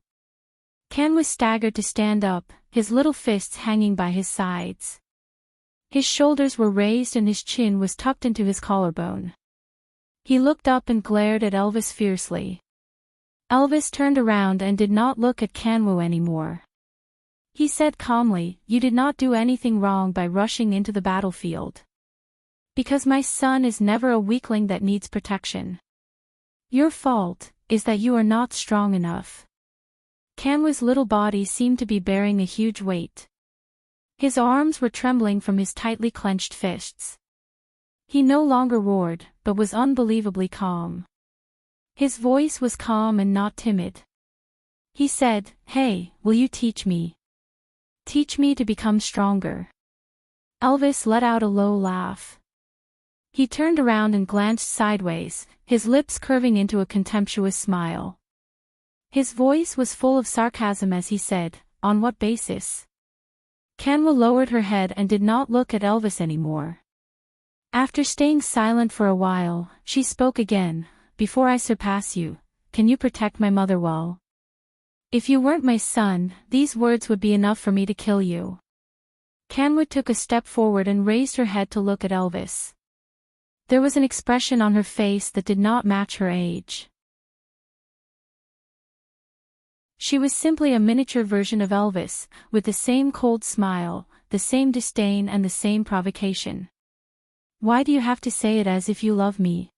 Kanwu staggered to stand up, his little fists hanging by his sides. His shoulders were raised and his chin was tucked into his collarbone. He looked up and glared at Elvis fiercely. Elvis turned around and did not look at Kanwu anymore. He said calmly, "You did not do anything wrong by rushing into the battlefield. Because my son is never a weakling that needs protection. Your fault is that you are not strong enough." Kanwu's little body seemed to be bearing a huge weight. His arms were trembling from his tightly clenched fists. He no longer roared, but was unbelievably calm. His voice was calm and not timid. He said, "Hey, will you teach me? Teach me to become stronger." Elvis let out a low laugh. He turned around and glanced sideways, his lips curving into a contemptuous smile. His voice was full of sarcasm as he said, "On what basis?" Kanwu lowered her head and did not look at Elvis anymore. After staying silent for a while, she spoke again, "Before I surpass you, can you protect my mother well? If you weren't my son, these words would be enough for me to kill you." Kanwu took a step forward and raised her head to look at Elvis. There was an expression on her face that did not match her age. She was simply a miniature version of Elvis, with the same cold smile, the same disdain and the same provocation. "Why do you have to say it as if you love me?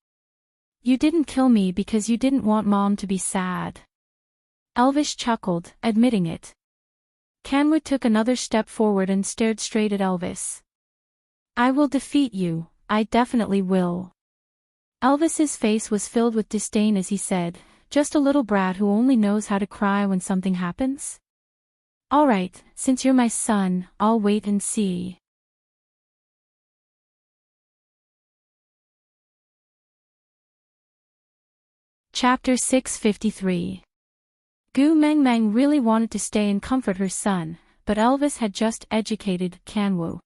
You didn't kill me because you didn't want Mom to be sad." Elvis chuckled, admitting it. Kanwu took another step forward and stared straight at Elvis. "I will defeat you, I definitely will." Elvis's face was filled with disdain as he said, "Just a little brat who only knows how to cry when something happens? All right, since you're my son, I'll wait and see." Chapter 653. Gu Mengmeng really wanted to stay and comfort her son, but Elvis had just educated Kanwu.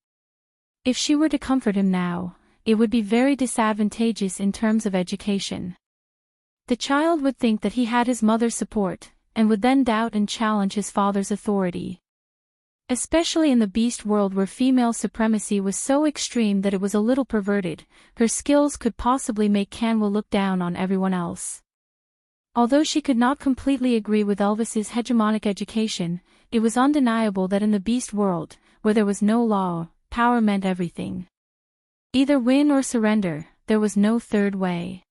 If she were to comfort him now, it would be very disadvantageous in terms of education. The child would think that he had his mother's support, and would then doubt and challenge his father's authority. Especially in the beast world where female supremacy was so extreme that it was a little perverted, her skills could possibly make Kanwu look down on everyone else. Although she could not completely agree with Elvis's hegemonic education, it was undeniable that in the beast world, where there was no law, power meant everything. Either win or surrender, there was no third way.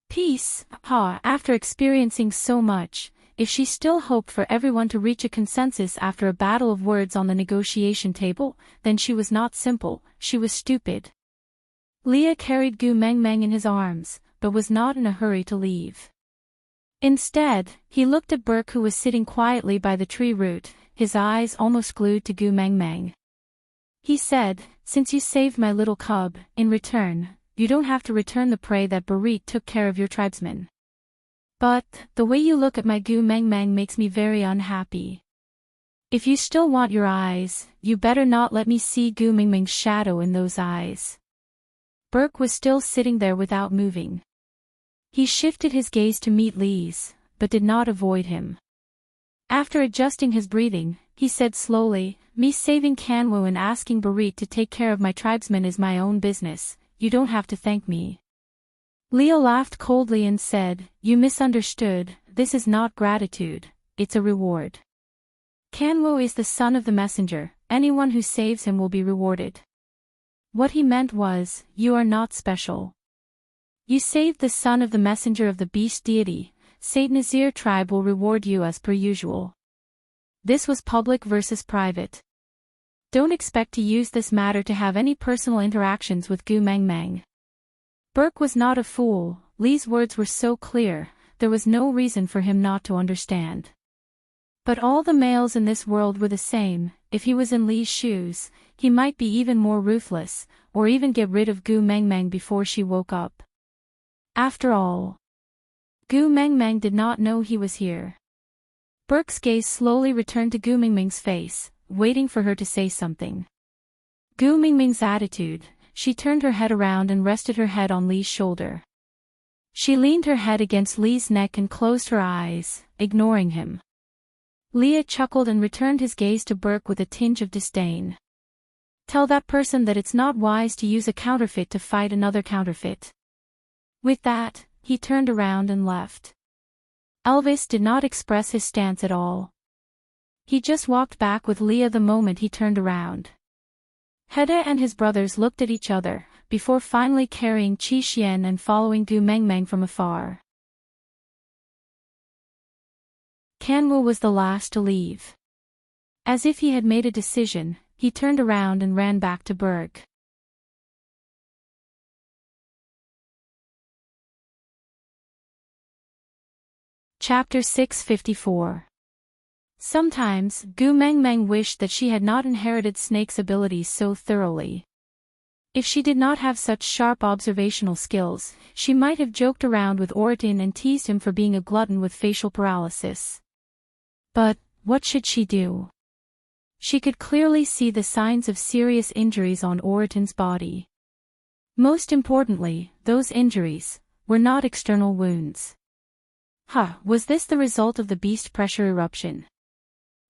Peace, after experiencing so much, if she still hoped for everyone to reach a consensus after a battle of words on the negotiation table, then she was not simple, she was stupid. Leah carried Gu Mengmeng in his arms, but was not in a hurry to leave. Instead, he looked at Burke, who was sitting quietly by the tree root, his eyes almost glued to Gu Mengmeng. He said, "Since you saved my little cub, in return, you don't have to return the prey that Barit took care of your tribesmen. But, the way you look at my Gu Mengmeng makes me very unhappy. If you still want your eyes, you better not let me see Gu Mengmeng's shadow in those eyes." Burke was still sitting there without moving. He shifted his gaze to meet Lee's, but did not avoid him. After adjusting his breathing, he said slowly, "Me saving Kanwo and asking Barit to take care of my tribesmen is my own business, you don't have to thank me." Leo laughed coldly and said, "You misunderstood, this is not gratitude, it's a reward. Kanwo is the son of the messenger, anyone who saves him will be rewarded." What he meant was, you are not special. You saved the son of the messenger of the beast deity, Saint Nazir tribe will reward you as per usual. This was public versus private. Don't expect to use this matter to have any personal interactions with Gu Mengmeng. Burke was not a fool, Lee's words were so clear, there was no reason for him not to understand. But all the males in this world were the same, if he was in Lee's shoes, he might be even more ruthless, or even get rid of Gu Mengmeng before she woke up. After all, Gu Mengmeng did not know he was here. Burke's gaze slowly returned to Gu Mengmeng's face, waiting for her to say something. Gu Mengmeng's attitude, she turned her head around and rested her head on Lee's shoulder. She leaned her head against Lee's neck and closed her eyes, ignoring him. Leah chuckled and returned his gaze to Burke with a tinge of disdain. "Tell that person that it's not wise to use a counterfeit to fight another counterfeit." With that, he turned around and left. Elvis did not express his stance at all. He just walked back with Leah the moment he turned around. Heda and his brothers looked at each other, before finally carrying Qi Xian and following Gu Mengmeng from afar. Kanwo was the last to leave. As if he had made a decision, he turned around and ran back to Berg. Chapter 654. Sometimes, Gu Mengmeng wished that she had not inherited Snake's abilities so thoroughly. If she did not have such sharp observational skills, she might have joked around with Oritin and teased him for being a glutton with facial paralysis. But, what should she do? She could clearly see the signs of serious injuries on Oritin's body. Most importantly, those injuries were not external wounds. Was this the result of the beast pressure eruption?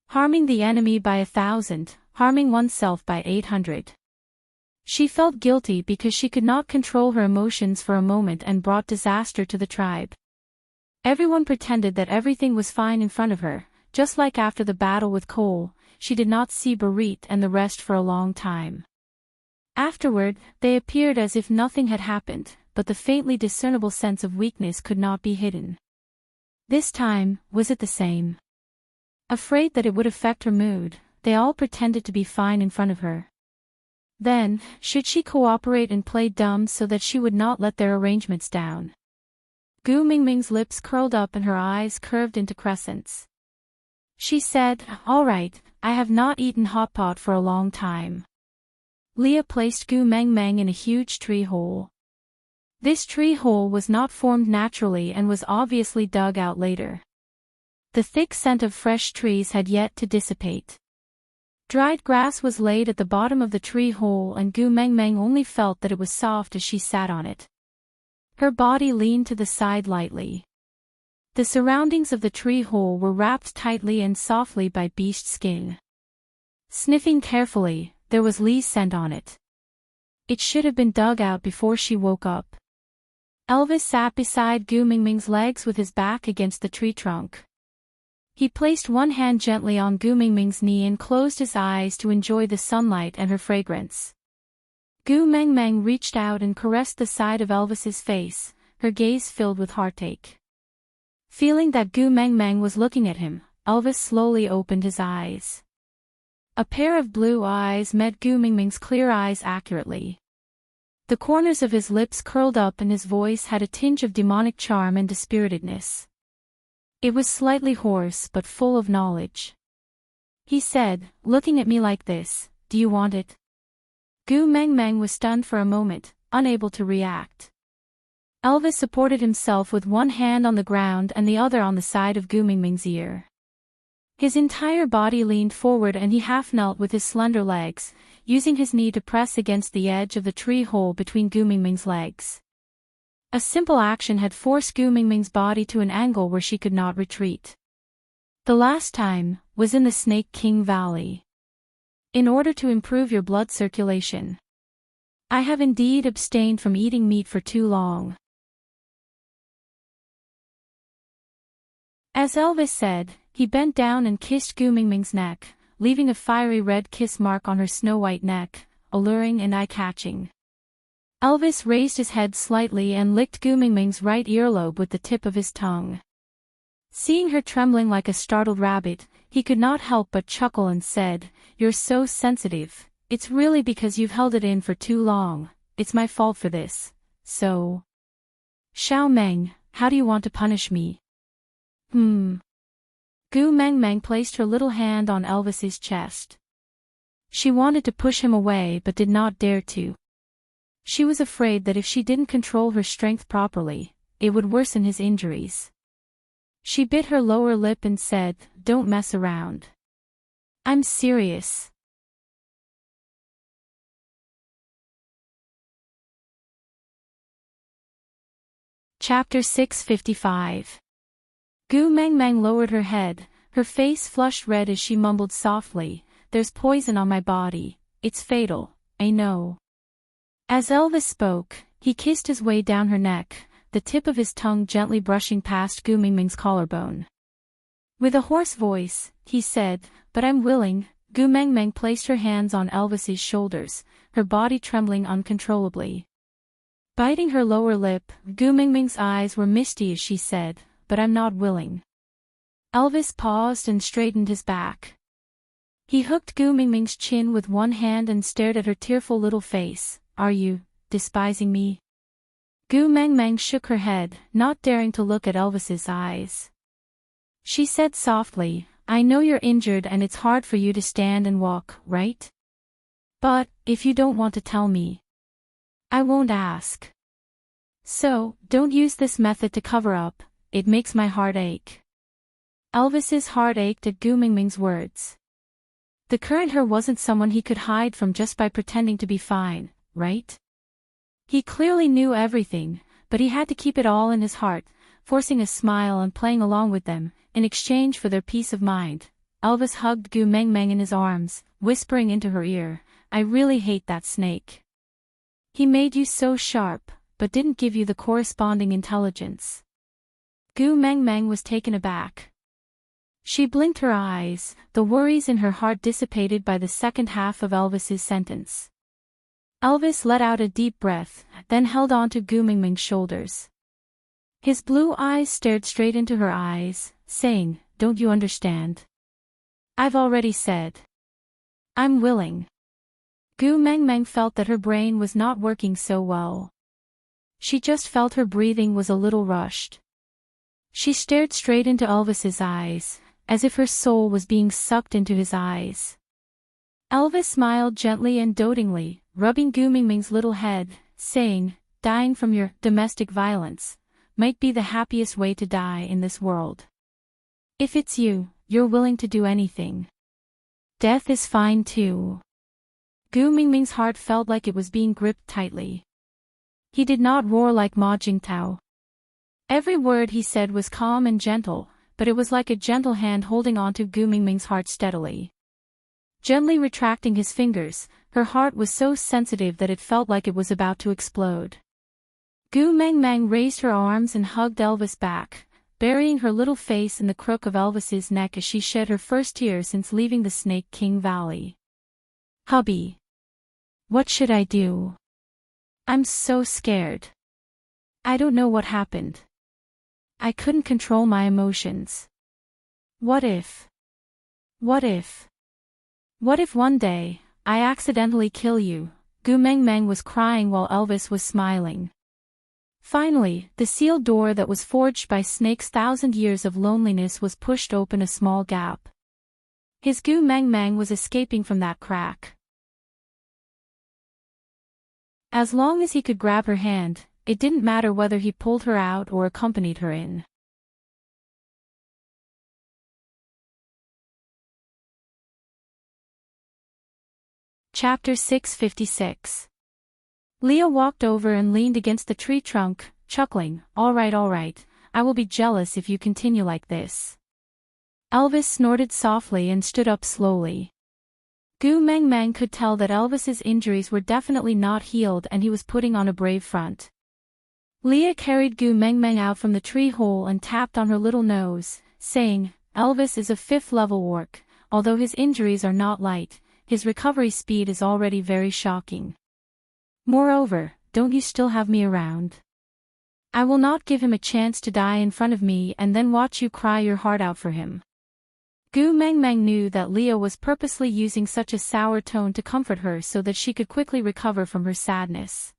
Harming the enemy by 1,000, harming oneself by 800. She felt guilty because she could not control her emotions for a moment and brought disaster to the tribe. Everyone pretended that everything was fine in front of her, just like after the battle with Cole, she did not see Barit and the rest for a long time. Afterward, they appeared as if nothing had happened, but the faintly discernible sense of weakness could not be hidden. This time, was it the same? Afraid that it would affect her mood, they all pretended to be fine in front of her. Then, should she cooperate and play dumb so that she would not let their arrangements down? Gu Mengmeng's lips curled up and her eyes curved into crescents. She said, "All right, I have not eaten hot pot for a long time." Leah placed Gu Mengmeng in a huge tree hole. This tree hole was not formed naturally and was obviously dug out later. The thick scent of fresh trees had yet to dissipate. Dried grass was laid at the bottom of the tree hole and Gu Mengmeng only felt that it was soft as she sat on it. Her body leaned to the side lightly. The surroundings of the tree hole were wrapped tightly and softly by beast skin. Sniffing carefully, there was Lee's scent on it. It should have been dug out before she woke up. Elvis sat beside Gu Mengmeng's legs with his back against the tree trunk. He placed one hand gently on Gu Mingming's knee and closed his eyes to enjoy the sunlight and her fragrance. Gu Mengmeng reached out and caressed the side of Elvis's face, her gaze filled with heartache. Feeling that Gu Mengmeng was looking at him, Elvis slowly opened his eyes. A pair of blue eyes met Gu Mingming's clear eyes accurately. The corners of his lips curled up and his voice had a tinge of demonic charm and dispiritedness. It was slightly hoarse but full of knowledge. He said, looking at me like this, "Do you want it?" Gu Mengmeng was stunned for a moment, unable to react. Elvis supported himself with one hand on the ground and the other on the side of Gu Mingming's ear. His entire body leaned forward and he half knelt with his slender legs, using his knee to press against the edge of the tree hole between Gu Mingming's legs. A simple action had forced Gu Mingming's body to an angle where she could not retreat. The last time was in the Snake King Valley. In order to improve your blood circulation. I have indeed abstained from eating meat for too long. As Elvis said, he bent down and kissed Gu Mingming's neck, leaving a fiery red kiss mark on her snow-white neck, alluring and eye-catching. Elvis raised his head slightly and licked Gu Mingming's right earlobe with the tip of his tongue. Seeing her trembling like a startled rabbit, he could not help but chuckle and said, "You're so sensitive. It's really because you've held it in for too long. It's my fault for this. So. Xiao Meng, how do you want to punish me?" Gu Mengmeng placed her little hand on Elvis's chest. She wanted to push him away but did not dare to. She was afraid that if she didn't control her strength properly, it would worsen his injuries. She bit her lower lip and said, "Don't mess around. I'm serious." Chapter 655. Gu Mengmeng lowered her head, her face flushed red as she mumbled softly, "There's poison on my body. It's fatal, I know." As Elvis spoke, he kissed his way down her neck, the tip of his tongue gently brushing past Gu Mingming's collarbone. With a hoarse voice, he said, "But I'm willing." Gu Mengmeng placed her hands on Elvis's shoulders, her body trembling uncontrollably. Biting her lower lip, Gu Mingming's eyes were misty as she said, "But I'm not willing." Elvis paused and straightened his back. He hooked Gu Mingming's chin with one hand and stared at her tearful little face. "Are you despising me?" Gu Mengmeng shook her head, not daring to look at Elvis's eyes. She said softly, "I know you're injured and it's hard for you to stand and walk, right? But, if you don't want to tell me, I won't ask. So, don't use this method to cover up, it makes my heart ache." Elvis's heart ached at Gu Mingming's words. The current her wasn't someone he could hide from just by pretending to be fine, right? He clearly knew everything, but he had to keep it all in his heart, forcing a smile and playing along with them, in exchange for their peace of mind. Elvis hugged Gu Mengmeng in his arms, whispering into her ear, "I really hate that snake. He made you so sharp, but didn't give you the corresponding intelligence." Gu Mengmeng was taken aback. She blinked her eyes, the worries in her heart dissipated by the second half of Elvis's sentence. Elvis let out a deep breath, then held on to Gu Mingming's shoulders. His blue eyes stared straight into her eyes, saying, "Don't you understand? I've already said. I'm willing." Gu Mengmeng felt that her brain was not working so well. She just felt her breathing was a little rushed. She stared straight into Elvis's eyes, as if her soul was being sucked into his eyes. Elvis smiled gently and dotingly, rubbing Gu Mingming's little head, saying, "Dying from your domestic violence might be the happiest way to die in this world. If it's you, you're willing to do anything. Death is fine too." Gu Mingming's heart felt like it was being gripped tightly. He did not roar like Ma Jingtao. Every word he said was calm and gentle, but it was like a gentle hand holding on to Gu Mingming's heart steadily. Gently retracting his fingers, her heart was so sensitive that it felt like it was about to explode. Gu Mengmeng raised her arms and hugged Elvis back, burying her little face in the crook of Elvis's neck as she shed her first tear since leaving the Snake King Valley. "Hubby. What should I do? I'm so scared. I don't know what happened. I couldn't control my emotions. What if? What if? What if one day, I accidentally kill you?" Gu Meng Meng was crying while Elvis was smiling. Finally, the sealed door that was forged by Snake's 1,000 years of loneliness was pushed open a small gap. His Gu Meng Meng was escaping from that crack. As long as he could grab her hand, it didn't matter whether he pulled her out or accompanied her in. Chapter 656. Leah walked over and leaned against the tree trunk, chuckling, all right, I will be jealous if you continue like this." Elvis snorted softly and stood up slowly. Gu Meng Meng could tell that Elvis's injuries were definitely not healed and he was putting on a brave front. Leah carried Gu Meng Meng out from the tree hole and tapped on her little nose, saying, "Elvis is a 5th-level orc. Although his injuries are not light, his recovery speed is already very shocking. Moreover, don't you still have me around? I will not give him a chance to die in front of me and then watch you cry your heart out for him." Gu Meng Meng knew that Leah was purposely using such a sour tone to comfort her so that she could quickly recover from her sadness.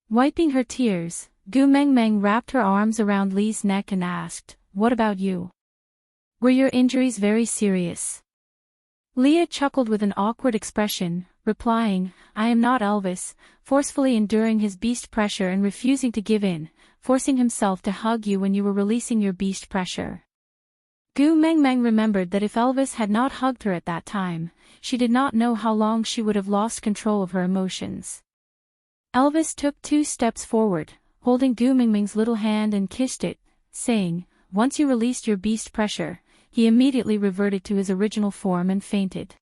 Wiping her tears, Gu Meng Meng wrapped her arms around Lee's neck and asked, "What about you? Were your injuries very serious?" Leah chuckled with an awkward expression, replying, "I am not Elvis," forcefully enduring his beast pressure and refusing to give in, forcing himself to hug you when you were releasing your beast pressure. Gu Meng Meng remembered that if Elvis had not hugged her at that time, she did not know how long she would have lost control of her emotions. Elvis took 2 steps forward, holding Gu Meng Meng's little hand and kissed it, saying, "Once you released your beast pressure," he immediately reverted to his original form and fainted.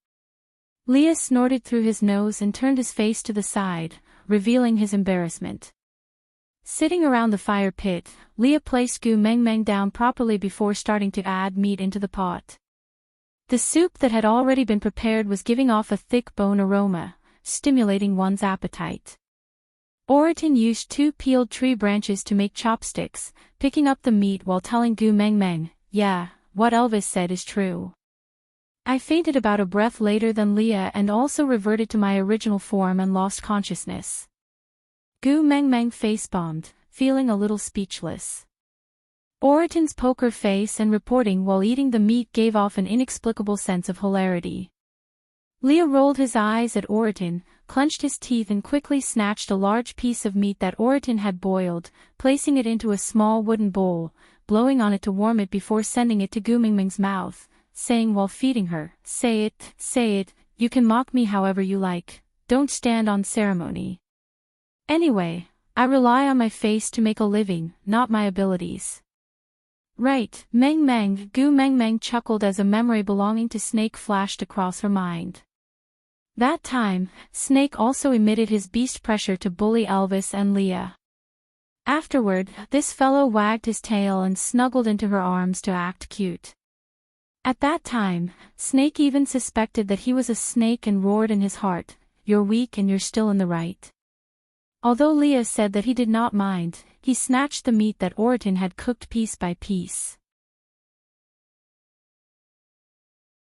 Leah snorted through his nose and turned his face to the side, revealing his embarrassment. Sitting around the fire pit, Leah placed Gu Meng Meng down properly before starting to add meat into the pot. The soup that had already been prepared was giving off a thick bone aroma, stimulating one's appetite. Oriton used 2 peeled tree branches to make chopsticks, picking up the meat while telling Gu Meng Meng, "Yeah, what Elvis said is true. I fainted about a breath later than Leah and also reverted to my original form and lost consciousness." Gu Meng Meng face-bombed, feeling a little speechless. Oriton's poker face and reporting while eating the meat gave off an inexplicable sense of hilarity. Leah rolled his eyes at Oriton, clenched his teeth and quickly snatched a large piece of meat that Oriton had boiled, placing it into a small wooden bowl, blowing on it to warm it before sending it to Gu Meng Meng's mouth, saying while feeding her, say it, you can mock me however you like, don't stand on ceremony. Anyway, I rely on my face to make a living, not my abilities." "Right, Meng Meng," Gu Meng Meng chuckled as a memory belonging to Snake flashed across her mind. That time, Snake also emitted his beast pressure to bully Elvis and Leah. Afterward, this fellow wagged his tail and snuggled into her arms to act cute. At that time, Snake even suspected that he was a snake and roared in his heart, "You're weak and you're still in the right." Although Leah said that he did not mind, he snatched the meat that Oriton had cooked piece by piece.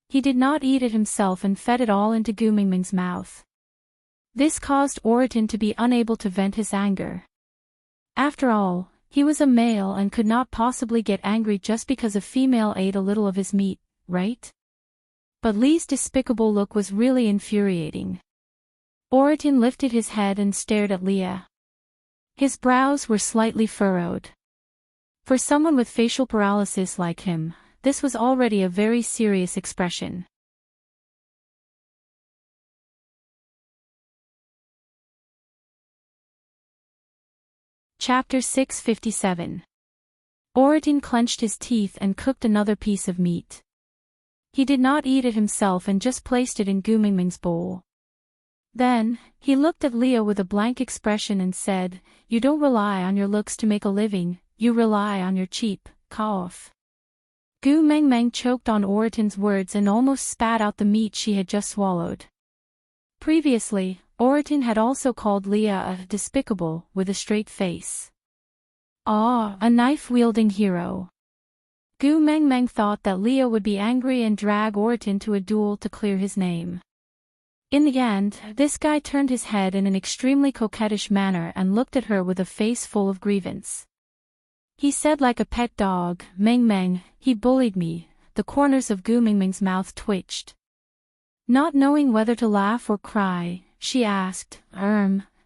He did not eat it himself and fed it all into Gu Meng Meng's mouth. This caused Oriton to be unable to vent his anger. After all, he was a male and could not possibly get angry just because a female ate a little of his meat, right? But Lee's despicable look was really infuriating. Oriton lifted his head and stared at Leah. His brows were slightly furrowed. For someone with facial paralysis like him, this was already a very serious expression. Chapter 657. Oriton clenched his teeth and cooked another piece of meat. He did not eat it himself and just placed it in Gu Meng Meng's bowl. Then, he looked at Leah with a blank expression and said, "You don't rely on your looks to make a living, you rely on your cheap, cough. Gu Meng Meng choked on Oriton's words and almost spat out the meat she had just swallowed. Previously, Oriton had also called Leah a despicable, with a straight face. Ah, a knife-wielding hero. Gu Meng Meng thought that Leah would be angry and drag Oriton to a duel to clear his name. In the end, this guy turned his head in an extremely coquettish manner and looked at her with a face full of grievance. He said like a pet dog, "Meng Meng, he bullied me." The corners of Gu Meng Meng's mouth twitched. Not knowing whether to laugh or cry, she asked,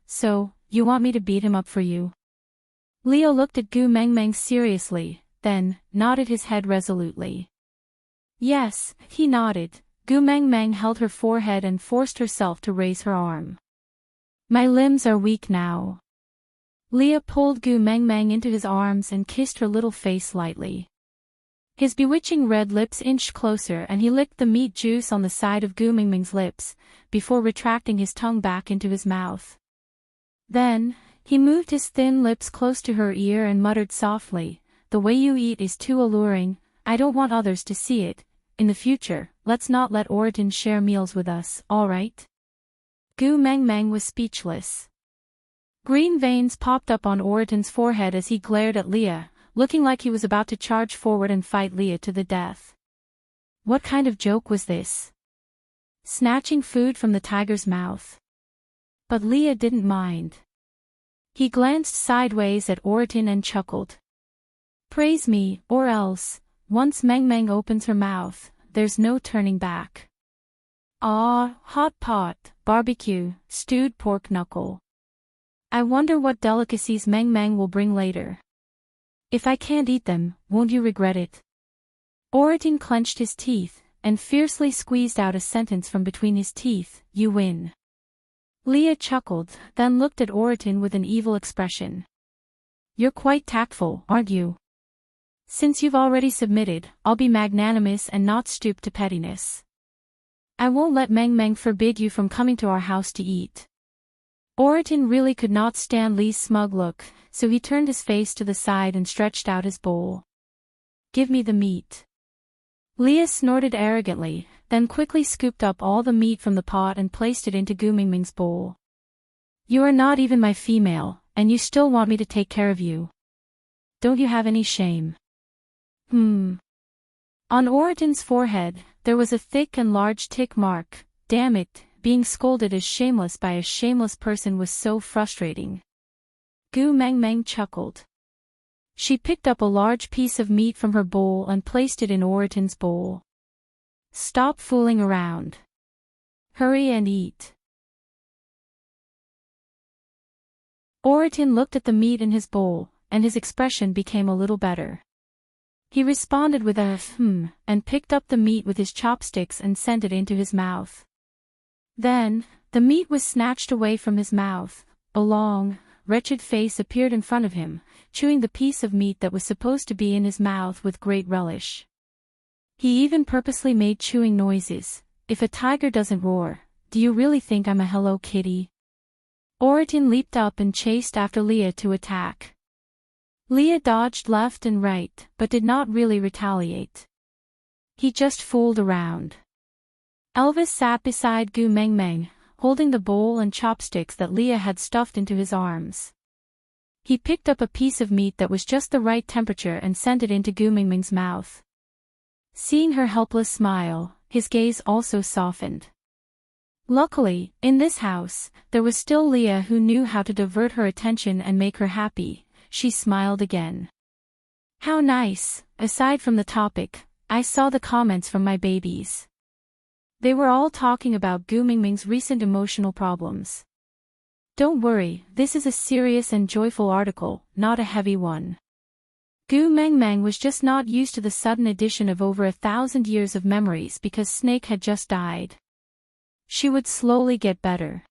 "So, you want me to beat him up for you?" Leo looked at Gu Meng Meng seriously, then nodded his head resolutely. Yes, he nodded. Gu Meng Meng held her forehead and forced herself to raise her arm. "My limbs are weak now." Leah pulled Gu Meng Meng into his arms and kissed her little face lightly. His bewitching red lips inched closer and he licked the meat juice on the side of Gu Meng Meng's lips, before retracting his tongue back into his mouth. Then, he moved his thin lips close to her ear and muttered softly, "The way you eat is too alluring, I don't want others to see it. In the future, let's not let Oriton share meals with us, alright?" Gu Meng Meng was speechless. Green veins popped up on Oriton's forehead as he glared at Leah, looking like he was about to charge forward and fight Leah to the death. What kind of joke was this? Snatching food from the tiger's mouth. But Leah didn't mind. He glanced sideways at Oriton and chuckled. "Praise me, or else, once Meng Meng opens her mouth, there's no turning back." Ah, hot pot, barbecue, stewed pork knuckle. I wonder what delicacies Meng Meng will bring later. If I can't eat them, won't you regret it? Oriton clenched his teeth, and fiercely squeezed out a sentence from between his teeth, "You win." Leah chuckled, then looked at Oriton with an evil expression. "You're quite tactful, aren't you? Since you've already submitted, I'll be magnanimous and not stoop to pettiness. I won't let Meng Meng forbid you from coming to our house to eat." Oriton really could not stand Lee's smug look, so he turned his face to the side and stretched out his bowl. "Give me the meat." Leah snorted arrogantly, then quickly scooped up all the meat from the pot and placed it into Gu Meng Meng's bowl. "You are not even my female, and you still want me to take care of you. Don't you have any shame?" On Oriton's forehead, there was a thick and large tick mark. Damn it, being scolded as shameless by a shameless person was so frustrating. Gu Meng Meng chuckled. She picked up a large piece of meat from her bowl and placed it in Oriton's bowl. "Stop fooling around. Hurry and eat." Oriton looked at the meat in his bowl, and his expression became a little better. He responded with a and picked up the meat with his chopsticks and sent it into his mouth. Then, the meat was snatched away from his mouth. A long, wretched face appeared in front of him, chewing the piece of meat that was supposed to be in his mouth with great relish. He even purposely made chewing noises. "If a tiger doesn't roar, do you really think I'm a Hello Kitty?" Oriton leaped up and chased after Leah to attack. Leah dodged left and right, but did not really retaliate. He just fooled around. Elvis sat beside Gu Meng Meng, holding the bowl and chopsticks that Leah had stuffed into his arms. He picked up a piece of meat that was just the right temperature and sent it into Gu Meng Meng's mouth. Seeing her helpless smile, his gaze also softened. Luckily, in this house, there was still Leah who knew how to divert her attention and make her happy. She smiled again. "How nice." Aside from the topic, I saw the comments from my babies. They were all talking about Gu Meng Meng's recent emotional problems. Don't worry, this is a serious and joyful article, not a heavy one. Gu Meng Meng was just not used to the sudden addition of over 1,000 years of memories because Snake had just died. She would slowly get better.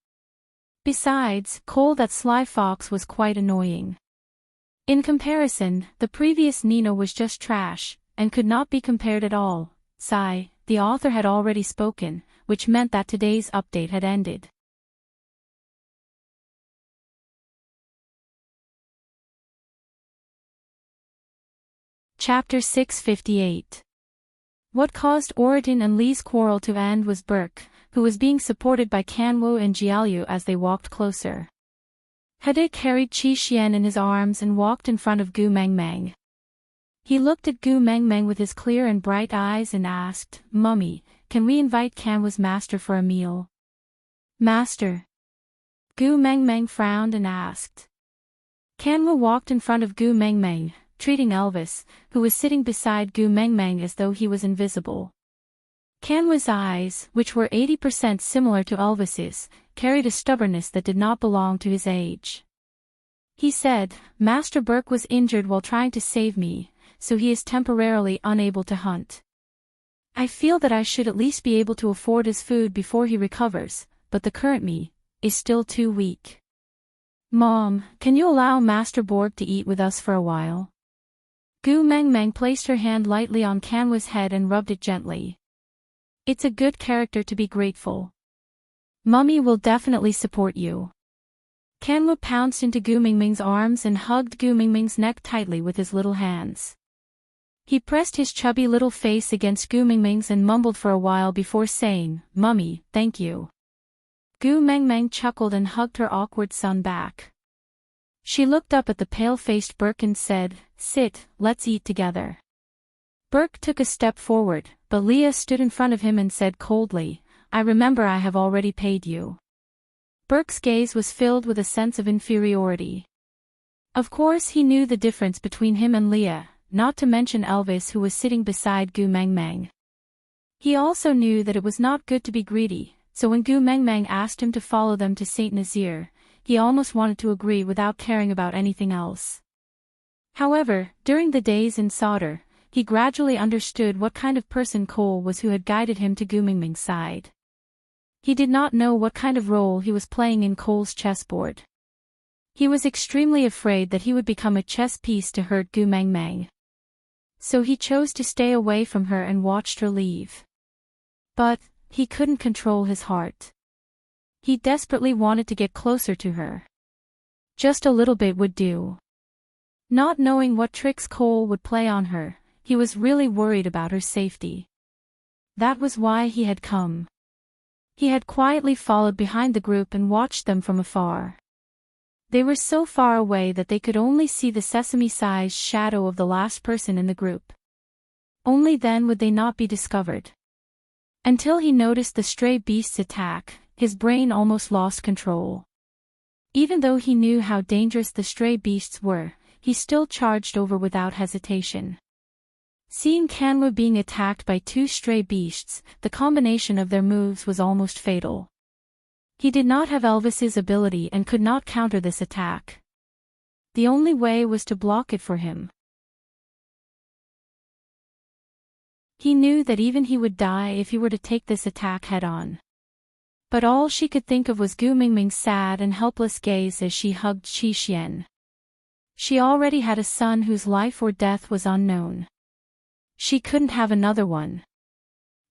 Besides, Cole that sly fox was quite annoying. In comparison, the previous Nino was just trash, and could not be compared at all. Sigh, the author had already spoken, which meant that today's update had ended. Chapter 658. What caused Orion and Lee's quarrel to end was Burke, who was being supported by Kanwo and Jialyu as they walked closer. Hade carried Qi Xian in his arms and walked in front of Gu Mengmeng. He looked at Gu Mengmeng with his clear and bright eyes and asked, "Mummy, can we invite Kanwo's master for a meal?" "Master?" Gu Mengmeng frowned and asked. Kanwo walked in front of Gu Mengmeng, treating Elvis, who was sitting beside Gu Mengmeng, as though he was invisible. Kanwo's eyes, which were 80% similar to Elvis's, carried a stubbornness that did not belong to his age. He said, "Master Burke was injured while trying to save me, so he is temporarily unable to hunt. I feel that I should at least be able to afford his food before he recovers, but the current me is still too weak. Mom, can you allow Master Borg to eat with us for a while?" Gu Mengmeng placed her hand lightly on Kanwo's head and rubbed it gently. "It's a good character to be grateful. Mummy will definitely support you." Kanwo pounced into Gu Mengmeng's arms and hugged Gu Mengmeng's neck tightly with his little hands. He pressed his chubby little face against Gu Mengmeng's and mumbled for a while before saying, "Mummy, thank you." Gu Mengmeng chuckled and hugged her awkward son back. She looked up at the pale-faced Burke and said, "Sit, let's eat together." Burke took a step forward, but Leah stood in front of him and said coldly, "I remember I have already paid you." Burke's gaze was filled with a sense of inferiority. Of course he knew the difference between him and Leah, not to mention Elvis, who was sitting beside Gu Mengmeng. He also knew that it was not good to be greedy, so when Gu Mengmeng asked him to follow them to St. Nazaire, he almost wanted to agree without caring about anything else. However, during the days in Sauder, he gradually understood what kind of person Cole was who had guided him to Gu Mengmeng's side. He did not know what kind of role he was playing in Cole's chessboard. He was extremely afraid that he would become a chess piece to hurt Gu Mengmeng. So he chose to stay away from her and watched her leave. But he couldn't control his heart. He desperately wanted to get closer to her. Just a little bit would do. Not knowing what tricks Cole would play on her, he was really worried about her safety. That was why he had come. He had quietly followed behind the group and watched them from afar. They were so far away that they could only see the sesame-sized shadow of the last person in the group. Only then would they not be discovered. Until he noticed the stray beast's attack, his brain almost lost control. Even though he knew how dangerous the stray beasts were, he still charged over without hesitation. Seeing Kanwo being attacked by two stray beasts, the combination of their moves was almost fatal. He did not have Elvis's ability and could not counter this attack. The only way was to block it for him. He knew that even he would die if he were to take this attack head-on. But all she could think of was Gu Mengmeng's sad and helpless gaze as she hugged Qi Xian. She already had a son whose life or death was unknown. She couldn't have another one.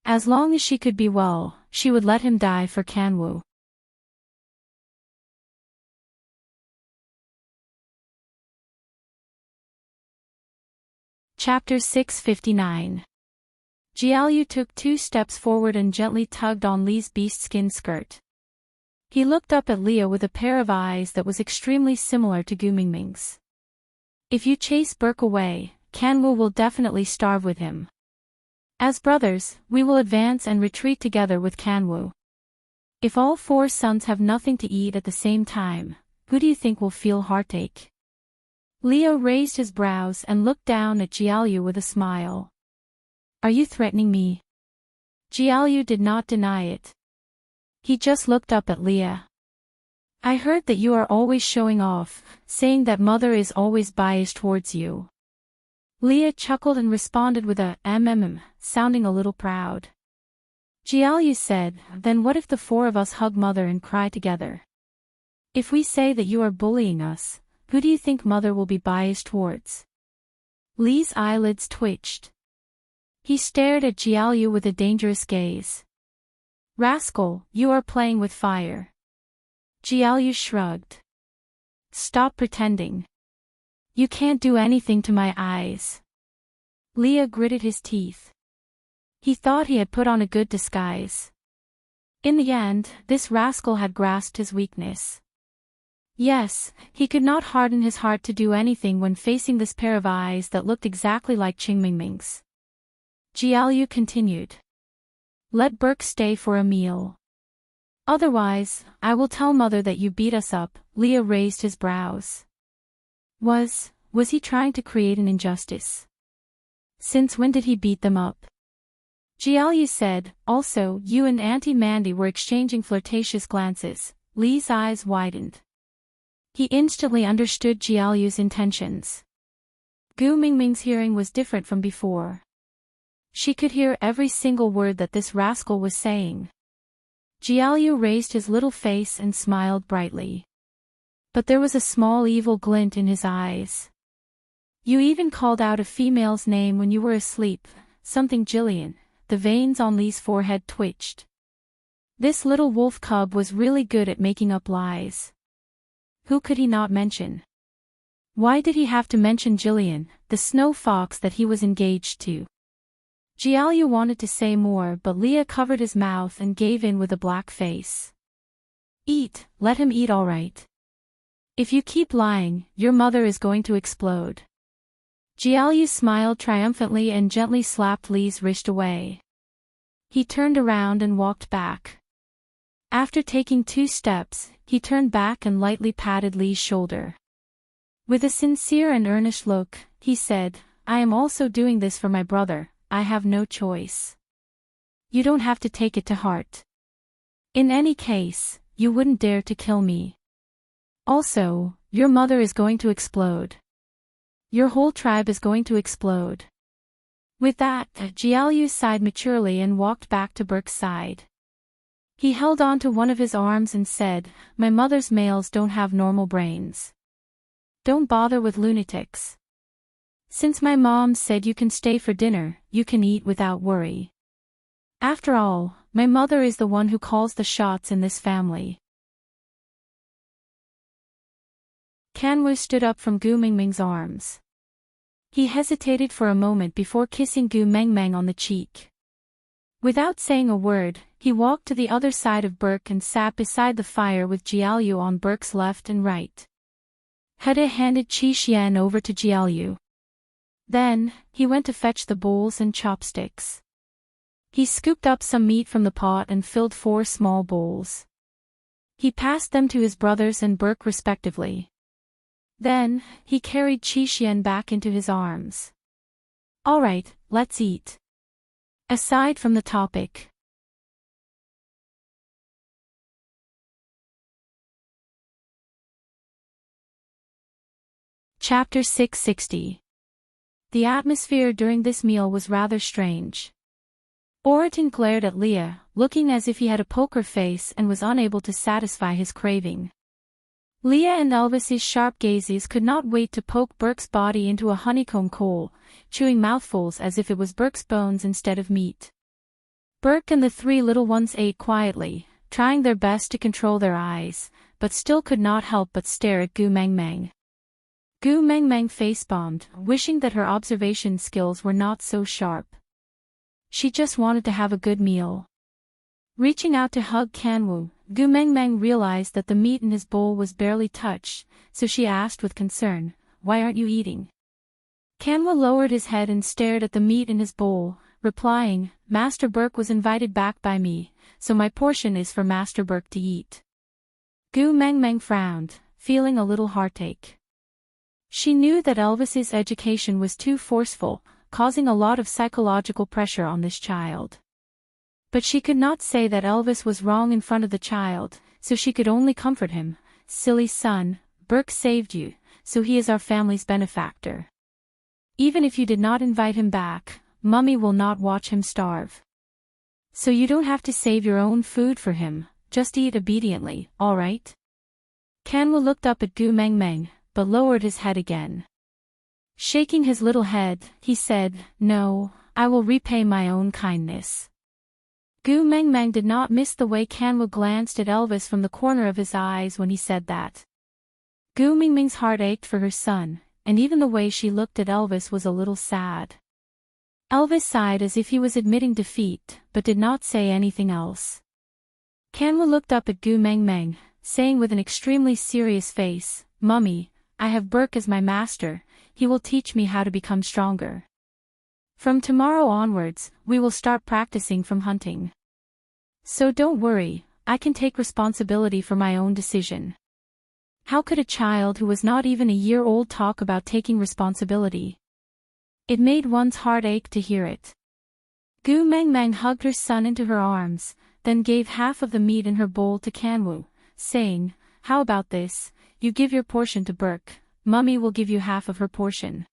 As long as she could be well, she would let him die for Kanwo. Chapter 659. Jialyu took 2 steps forward and gently tugged on Li's beast-skin skirt. He looked up at Leah with a pair of eyes that was extremely similar to Gu Mengmeng's. "If you chase Burke away, Kanwo will definitely starve with him. As brothers, we will advance and retreat together with Kanwo. If all 4 sons have nothing to eat at the same time, who do you think will feel heartache?" Leo raised his brows and looked down at Jialyu with a smile. "Are you threatening me?" Jialyu did not deny it. He just looked up at Leah. "I heard that you are always showing off, saying that mother is always biased towards you." Leah chuckled and responded with a sounding a little proud. Jialyu said, "Then what if the 4 of us hug mother and cry together? If we say that you are bullying us, who do you think mother will be biased towards?" Li's eyelids twitched. He stared at Jialyu with a dangerous gaze. "Rascal, you are playing with fire." Jialyu shrugged. "Stop pretending. You can't do anything to my eyes." Leah gritted his teeth. He thought he had put on a good disguise. In the end, this rascal had grasped his weakness. Yes, he could not harden his heart to do anything when facing this pair of eyes that looked exactly like Qingmingming's. Jiaoyu continued. Let Burke stay for a meal. Otherwise, I will tell mother that you beat us up. Leah raised his brows. Was he trying to create an injustice? Since when did he beat them up? Jiaoyu said. Also, you and Auntie Mandy were exchanging flirtatious glances. Lee's eyes widened. He instantly understood Jiaoyu's intentions. Gu Mingming's hearing was different from before. She could hear every single word that this rascal was saying. Jiaoyu raised his little face and smiled brightly. But there was a small evil glint in his eyes. You even called out a female's name when you were asleep, something Jillian. The veins on Lee's forehead twitched. This little wolf cub was really good at making up lies. Who could he not mention? Why did he have to mention Jillian, the snow fox that he was engaged to? Jiaoyu wanted to say more, but Leah covered his mouth and gave in with a black face. Eat, let him eat all right. If you keep lying, your mother is going to explode. Jiaoyu smiled triumphantly and gently slapped Lee's wrist away. He turned around and walked back. After taking 2 steps, he turned back and lightly patted Lee's shoulder. With a sincere and earnest look, he said, I am also doing this for my brother, I have no choice. You don't have to take it to heart. In any case, you wouldn't dare to kill me. Also, your mother is going to explode. Your whole tribe is going to explode. With that, Jiaoyu sighed maturely and walked back to Burke's side. He held on to one of his arms and said, My mother's males don't have normal brains. Don't bother with lunatics. Since my mom said you can stay for dinner, you can eat without worry. After all, my mother is the one who calls the shots in this family. Kanwu stood up from Gu Mingming's arms. He hesitated for a moment before kissing Gu Mengmeng on the cheek. Without saying a word, he walked to the other side of Burke and sat beside the fire with Jiaoyu on Burke's left and right. Hede handed Qi Xian over to Jiaoyu. Then, he went to fetch the bowls and chopsticks. He scooped up some meat from the pot and filled 4 small bowls. He passed them to his brothers and Burke respectively. Then, he carried Qi Xian back into his arms. All right, let's eat. Aside from the topic. Chapter 660. The atmosphere during this meal was rather strange. Oriton glared at Leah, looking as if he had a poker face and was unable to satisfy his craving. Leah and Elvis's sharp gazes could not wait to poke Burke's body into a honeycomb coal, chewing mouthfuls as if it was Burke's bones instead of meat. Burke and the 3 little ones ate quietly, trying their best to control their eyes, but still could not help but stare at Gu Mengmeng. Gu Mengmeng face-bombed, wishing that her observation skills were not so sharp. She just wanted to have a good meal. Reaching out to hug Kanwu, Gu Mengmeng realized that the meat in his bowl was barely touched, so she asked with concern, Why aren't you eating? Kanwu lowered his head and stared at the meat in his bowl, replying, Master Burke was invited back by me, so my portion is for Master Burke to eat. Gu Mengmeng frowned, feeling a little heartache. She knew that Elvis's education was too forceful, causing a lot of psychological pressure on this child. But she could not say that Elvis was wrong in front of the child, so she could only comfort him. Silly son, Burke saved you, so he is our family's benefactor. Even if you did not invite him back, Mummy will not watch him starve. So you don't have to save your own food for him, just eat obediently, all right? Kanwu looked up at Gu Mengmeng, but lowered his head again. Shaking his little head, he said, No, I will repay my own kindness. Gu Mengmeng did not miss the way Kanwu glanced at Elvis from the corner of his eyes when he said that. Gu Mingming's heart ached for her son, and even the way she looked at Elvis was a little sad. Elvis sighed as if he was admitting defeat, but did not say anything else. Kanwa looked up at Gu Meng Meng, saying with an extremely serious face, "Mummy, I have Burke as my master, he will teach me how to become stronger. From tomorrow onwards, we will start practicing from hunting. So don't worry, I can take responsibility for my own decision." How could a child who was not even a year old talk about taking responsibility? It made one's heart ache to hear it. Gu Meng Meng hugged her son into her arms, then gave half of the meat in her bowl to Kanwu, saying, "How about this, you give your portion to Burke, Mummy will give you half of her portion."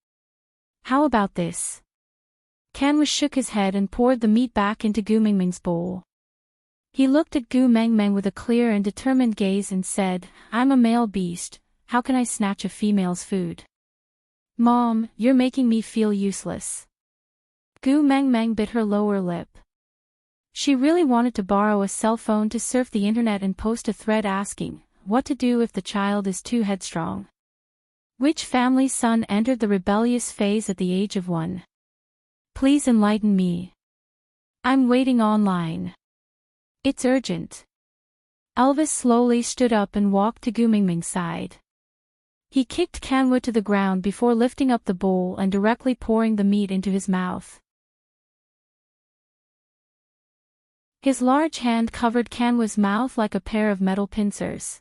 "How about this?" Kanwu shook his head and poured the meat back into Gu Meng Meng's bowl. He looked at Gu Meng Meng with a clear and determined gaze and said, "I'm a male beast, how can I snatch a female's food? Mom, you're making me feel useless." Gu Meng Meng bit her lower lip. She really wanted to borrow a cell phone to surf the internet and post a thread asking, what to do if the child is too headstrong. Which family's son entered the rebellious phase at the age of 1? Please enlighten me. I'm waiting online. It's urgent. Elvis slowly stood up and walked to Gu Meng Meng's side. He kicked Kanwa to the ground before lifting up the bowl and directly pouring the meat into his mouth. His large hand covered Kanwa's mouth like a pair of metal pincers.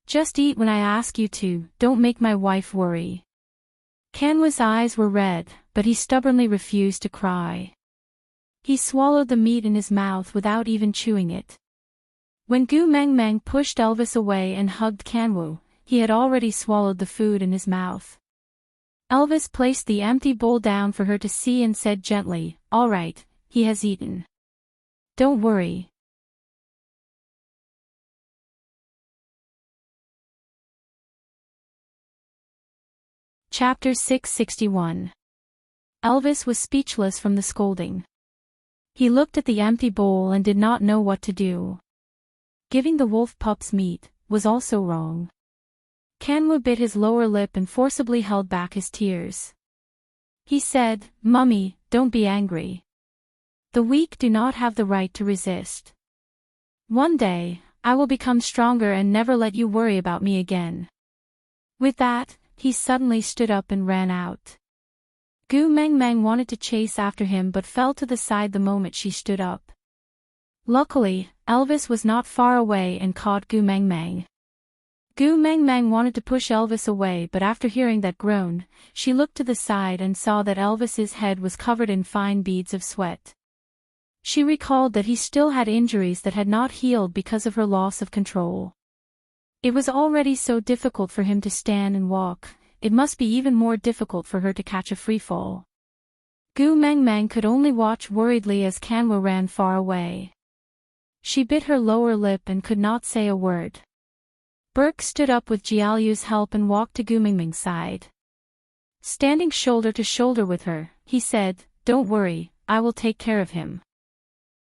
"Just eat when I ask you to, don't make my wife worry." Kanwa's eyes were red, but he stubbornly refused to cry. He swallowed the meat in his mouth without even chewing it. When Gu Meng Meng pushed Elvis away and hugged Kanwu, he had already swallowed the food in his mouth. Elvis placed the empty bowl down for her to see and said gently, "All right, he has eaten. Don't worry." Chapter 661. Elvis was speechless from the scolding. He looked at the empty bowl and did not know what to do. Giving the wolf pups meat was also wrong. Kanwa bit his lower lip and forcibly held back his tears. He said, "Mummy, don't be angry. The weak do not have the right to resist. One day, I will become stronger and never let you worry about me again." With that, he suddenly stood up and ran out. Gu Meng Meng wanted to chase after him but fell to the side the moment she stood up. Luckily, Elvis was not far away and caught Gu Meng Meng. Gu Meng Meng wanted to push Elvis away, but after hearing that groan, she looked to the side and saw that Elvis's head was covered in fine beads of sweat. She recalled that he still had injuries that had not healed because of her loss of control. It was already so difficult for him to stand and walk, it must be even more difficult for her to catch a free fall. Gu Meng Meng could only watch worriedly as Kanwa ran far away. She bit her lower lip and could not say a word. Burke stood up with Jiaoyu's help and walked to Gu Meng Meng's side. Standing shoulder to shoulder with her, he said, "Don't worry, I will take care of him."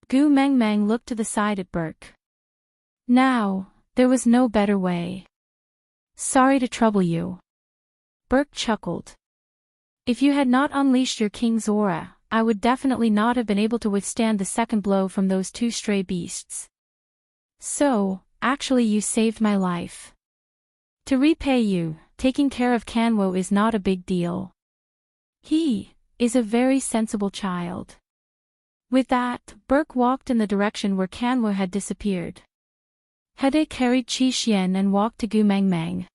Gu Meng Meng looked to the side at Burke. Now, there was no better way. "Sorry to trouble you." Burke chuckled. "If you had not unleashed your king's aura, I would definitely not have been able to withstand the second blow from those two stray beasts. So, actually you saved my life. To repay you, taking care of Kanwo is not a big deal. He is a very sensible child." With that, Burke walked in the direction where Kanwo had disappeared. Hede carried Qi Xian and walked to Gu Meng Meng.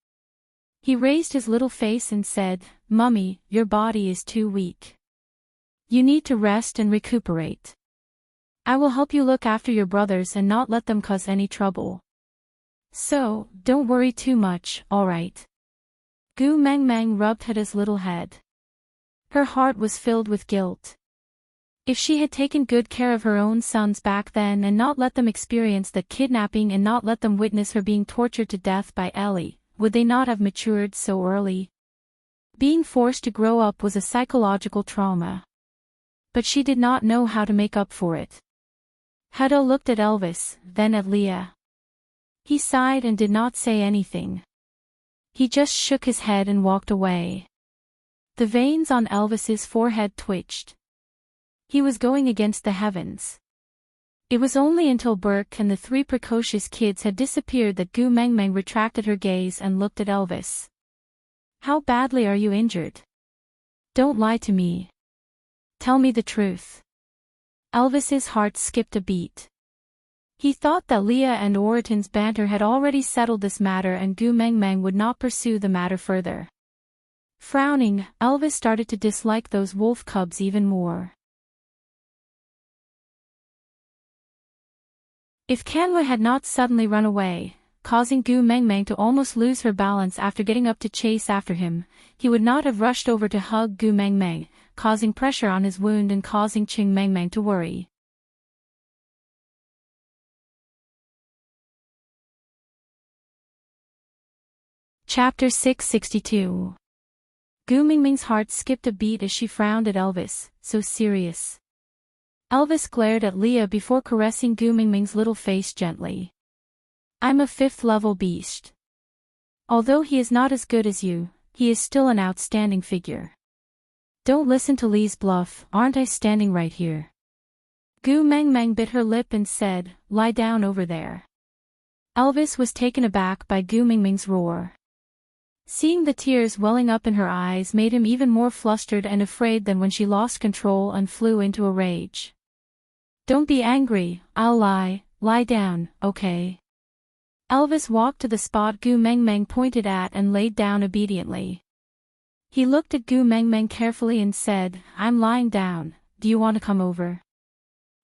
He raised his little face and said, "Mummy, your body is too weak. You need to rest and recuperate. I will help you look after your brothers and not let them cause any trouble. So, don't worry too much, alright?" Gu Meng Meng rubbed Hede's little head. Her heart was filled with guilt. If she had taken good care of her own sons back then and not let them experience that kidnapping and not let them witness her being tortured to death by Ellie, would they not have matured so early? Being forced to grow up was a psychological trauma. But she did not know how to make up for it. Hede looked at Elvis, then at Leah. He sighed and did not say anything. He just shook his head and walked away. The veins on Elvis's forehead twitched. He was going against the heavens. It was only until Burke and the three precocious kids had disappeared that Gu Mengmeng retracted her gaze and looked at Elvis. How badly are you injured? Don't lie to me. Tell me the truth. Elvis's heart skipped a beat. He thought that Leah and Oriton's banter had already settled this matter and Gu Mengmeng would not pursue the matter further. Frowning, Elvis started to dislike those wolf cubs even more. If Kanwa had not suddenly run away, causing Gu Mengmeng to almost lose her balance after getting up to chase after him, he would not have rushed over to hug Gu Mengmeng, causing pressure on his wound and causing Qing Mengmeng to worry. Chapter 662. Gu Mengmeng's heart skipped a beat as she frowned at Elvis, so serious. Elvis glared at Leah before caressing Gu Mengmeng's little face gently. I'm a 5th-level beast. Although he is not as good as you, he is still an outstanding figure. Don't listen to Lee's bluff, aren't I standing right here? Gu Mengmeng bit her lip and said, lie down over there. Elvis was taken aback by Gu Mengmeng's roar. Seeing the tears welling up in her eyes made him even more flustered and afraid than when she lost control and flew into a rage. Don't be angry, I'll lie down, okay? Elvis walked to the spot Gu Mengmeng pointed at and laid down obediently. He looked at Gu Mengmeng carefully and said, I'm lying down, do you want to come over?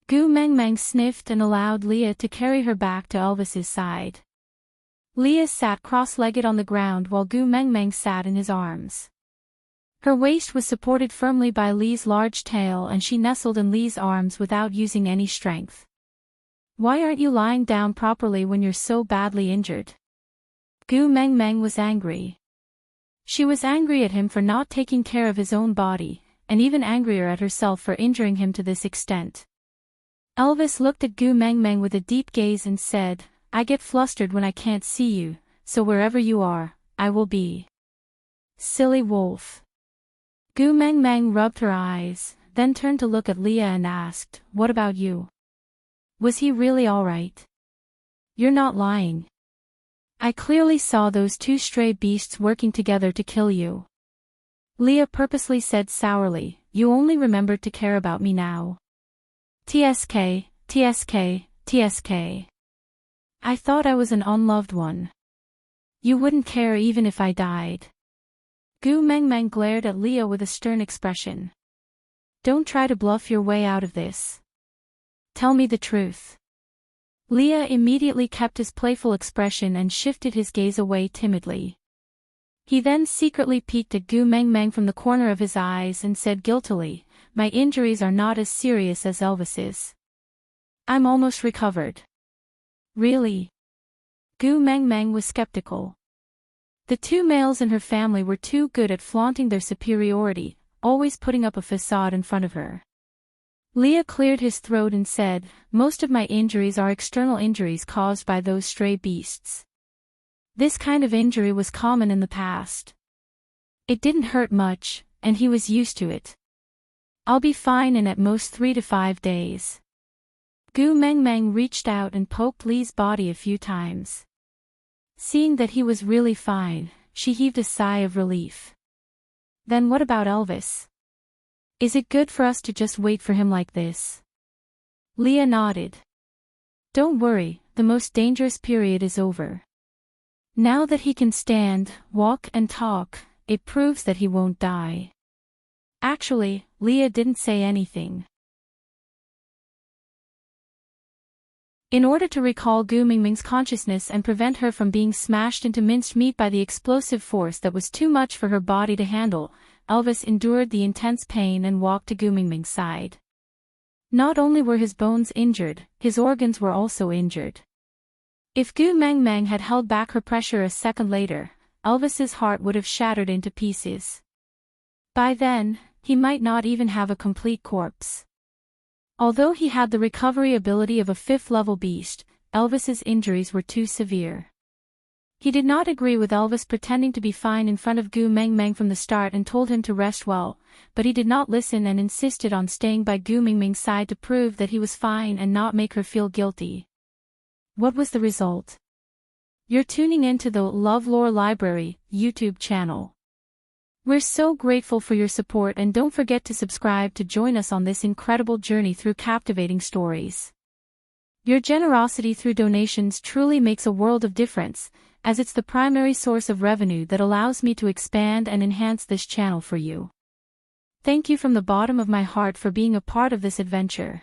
Gu Mengmeng sniffed and allowed Leah to carry her back to Elvis's side. Leah sat cross-legged on the ground while Gu Mengmeng sat in his arms. Her waist was supported firmly by Lee's large tail and she nestled in Lee's arms without using any strength. Why aren't you lying down properly when you're so badly injured? Gu Mengmeng was angry. She was angry at him for not taking care of his own body, and even angrier at herself for injuring him to this extent. Elvis looked at Gu Mengmeng with a deep gaze and said, I get flustered when I can't see you, so wherever you are, I will be. Silly wolf. Gu Mengmeng rubbed her eyes, then turned to look at Leah and asked, what about you? Was he really all right? You're not lying. I clearly saw those two stray beasts working together to kill you. Leah purposely said sourly, you only remembered to care about me now. TSK, TSK, TSK. I thought I was an unloved one. You wouldn't care even if I died. Gu Mengmeng glared at Leah with a stern expression. Don't try to bluff your way out of this. Tell me the truth. Leah immediately kept his playful expression and shifted his gaze away timidly. He then secretly peeked at Gu Mengmeng from the corner of his eyes and said guiltily, my injuries are not as serious as Elvis's. I'm almost recovered. Really? Gu Mengmeng was skeptical. The two males in her family were too good at flaunting their superiority, always putting up a facade in front of her. Leah cleared his throat and said, most of my injuries are external injuries caused by those stray beasts. This kind of injury was common in the past. It didn't hurt much, and he was used to it. I'll be fine in at most 3 to 5 days. Gu Mengmeng reached out and poked Lee's body a few times. Seeing that he was really fine, she heaved a sigh of relief. Then what about Elvis? Is it good for us to just wait for him like this? Leah nodded. Don't worry, the most dangerous period is over. Now that he can stand, walk and talk, it proves that he won't die. Actually, Leah didn't say anything. In order to recall Gu Mengmeng's consciousness and prevent her from being smashed into minced meat by the explosive force that was too much for her body to handle, Elvis endured the intense pain and walked to Gu Mengmeng's side. Not only were his bones injured, his organs were also injured. If Gu Mengmeng had held back her pressure a second later, Elvis's heart would have shattered into pieces. By then, he might not even have a complete corpse. Although he had the recovery ability of a 5th-level beast, Elvis's injuries were too severe. He did not agree with Elvis pretending to be fine in front of Gu Meng Meng from the start and told him to rest well, but he did not listen and insisted on staying by Gu Meng Meng's side to prove that he was fine and not make her feel guilty. What was the result? You're tuning in to the LoveLore Library YouTube channel. We're so grateful for your support, and don't forget to subscribe to join us on this incredible journey through captivating stories. Your generosity through donations truly makes a world of difference, as it's the primary source of revenue that allows me to expand and enhance this channel for you. Thank you from the bottom of my heart for being a part of this adventure.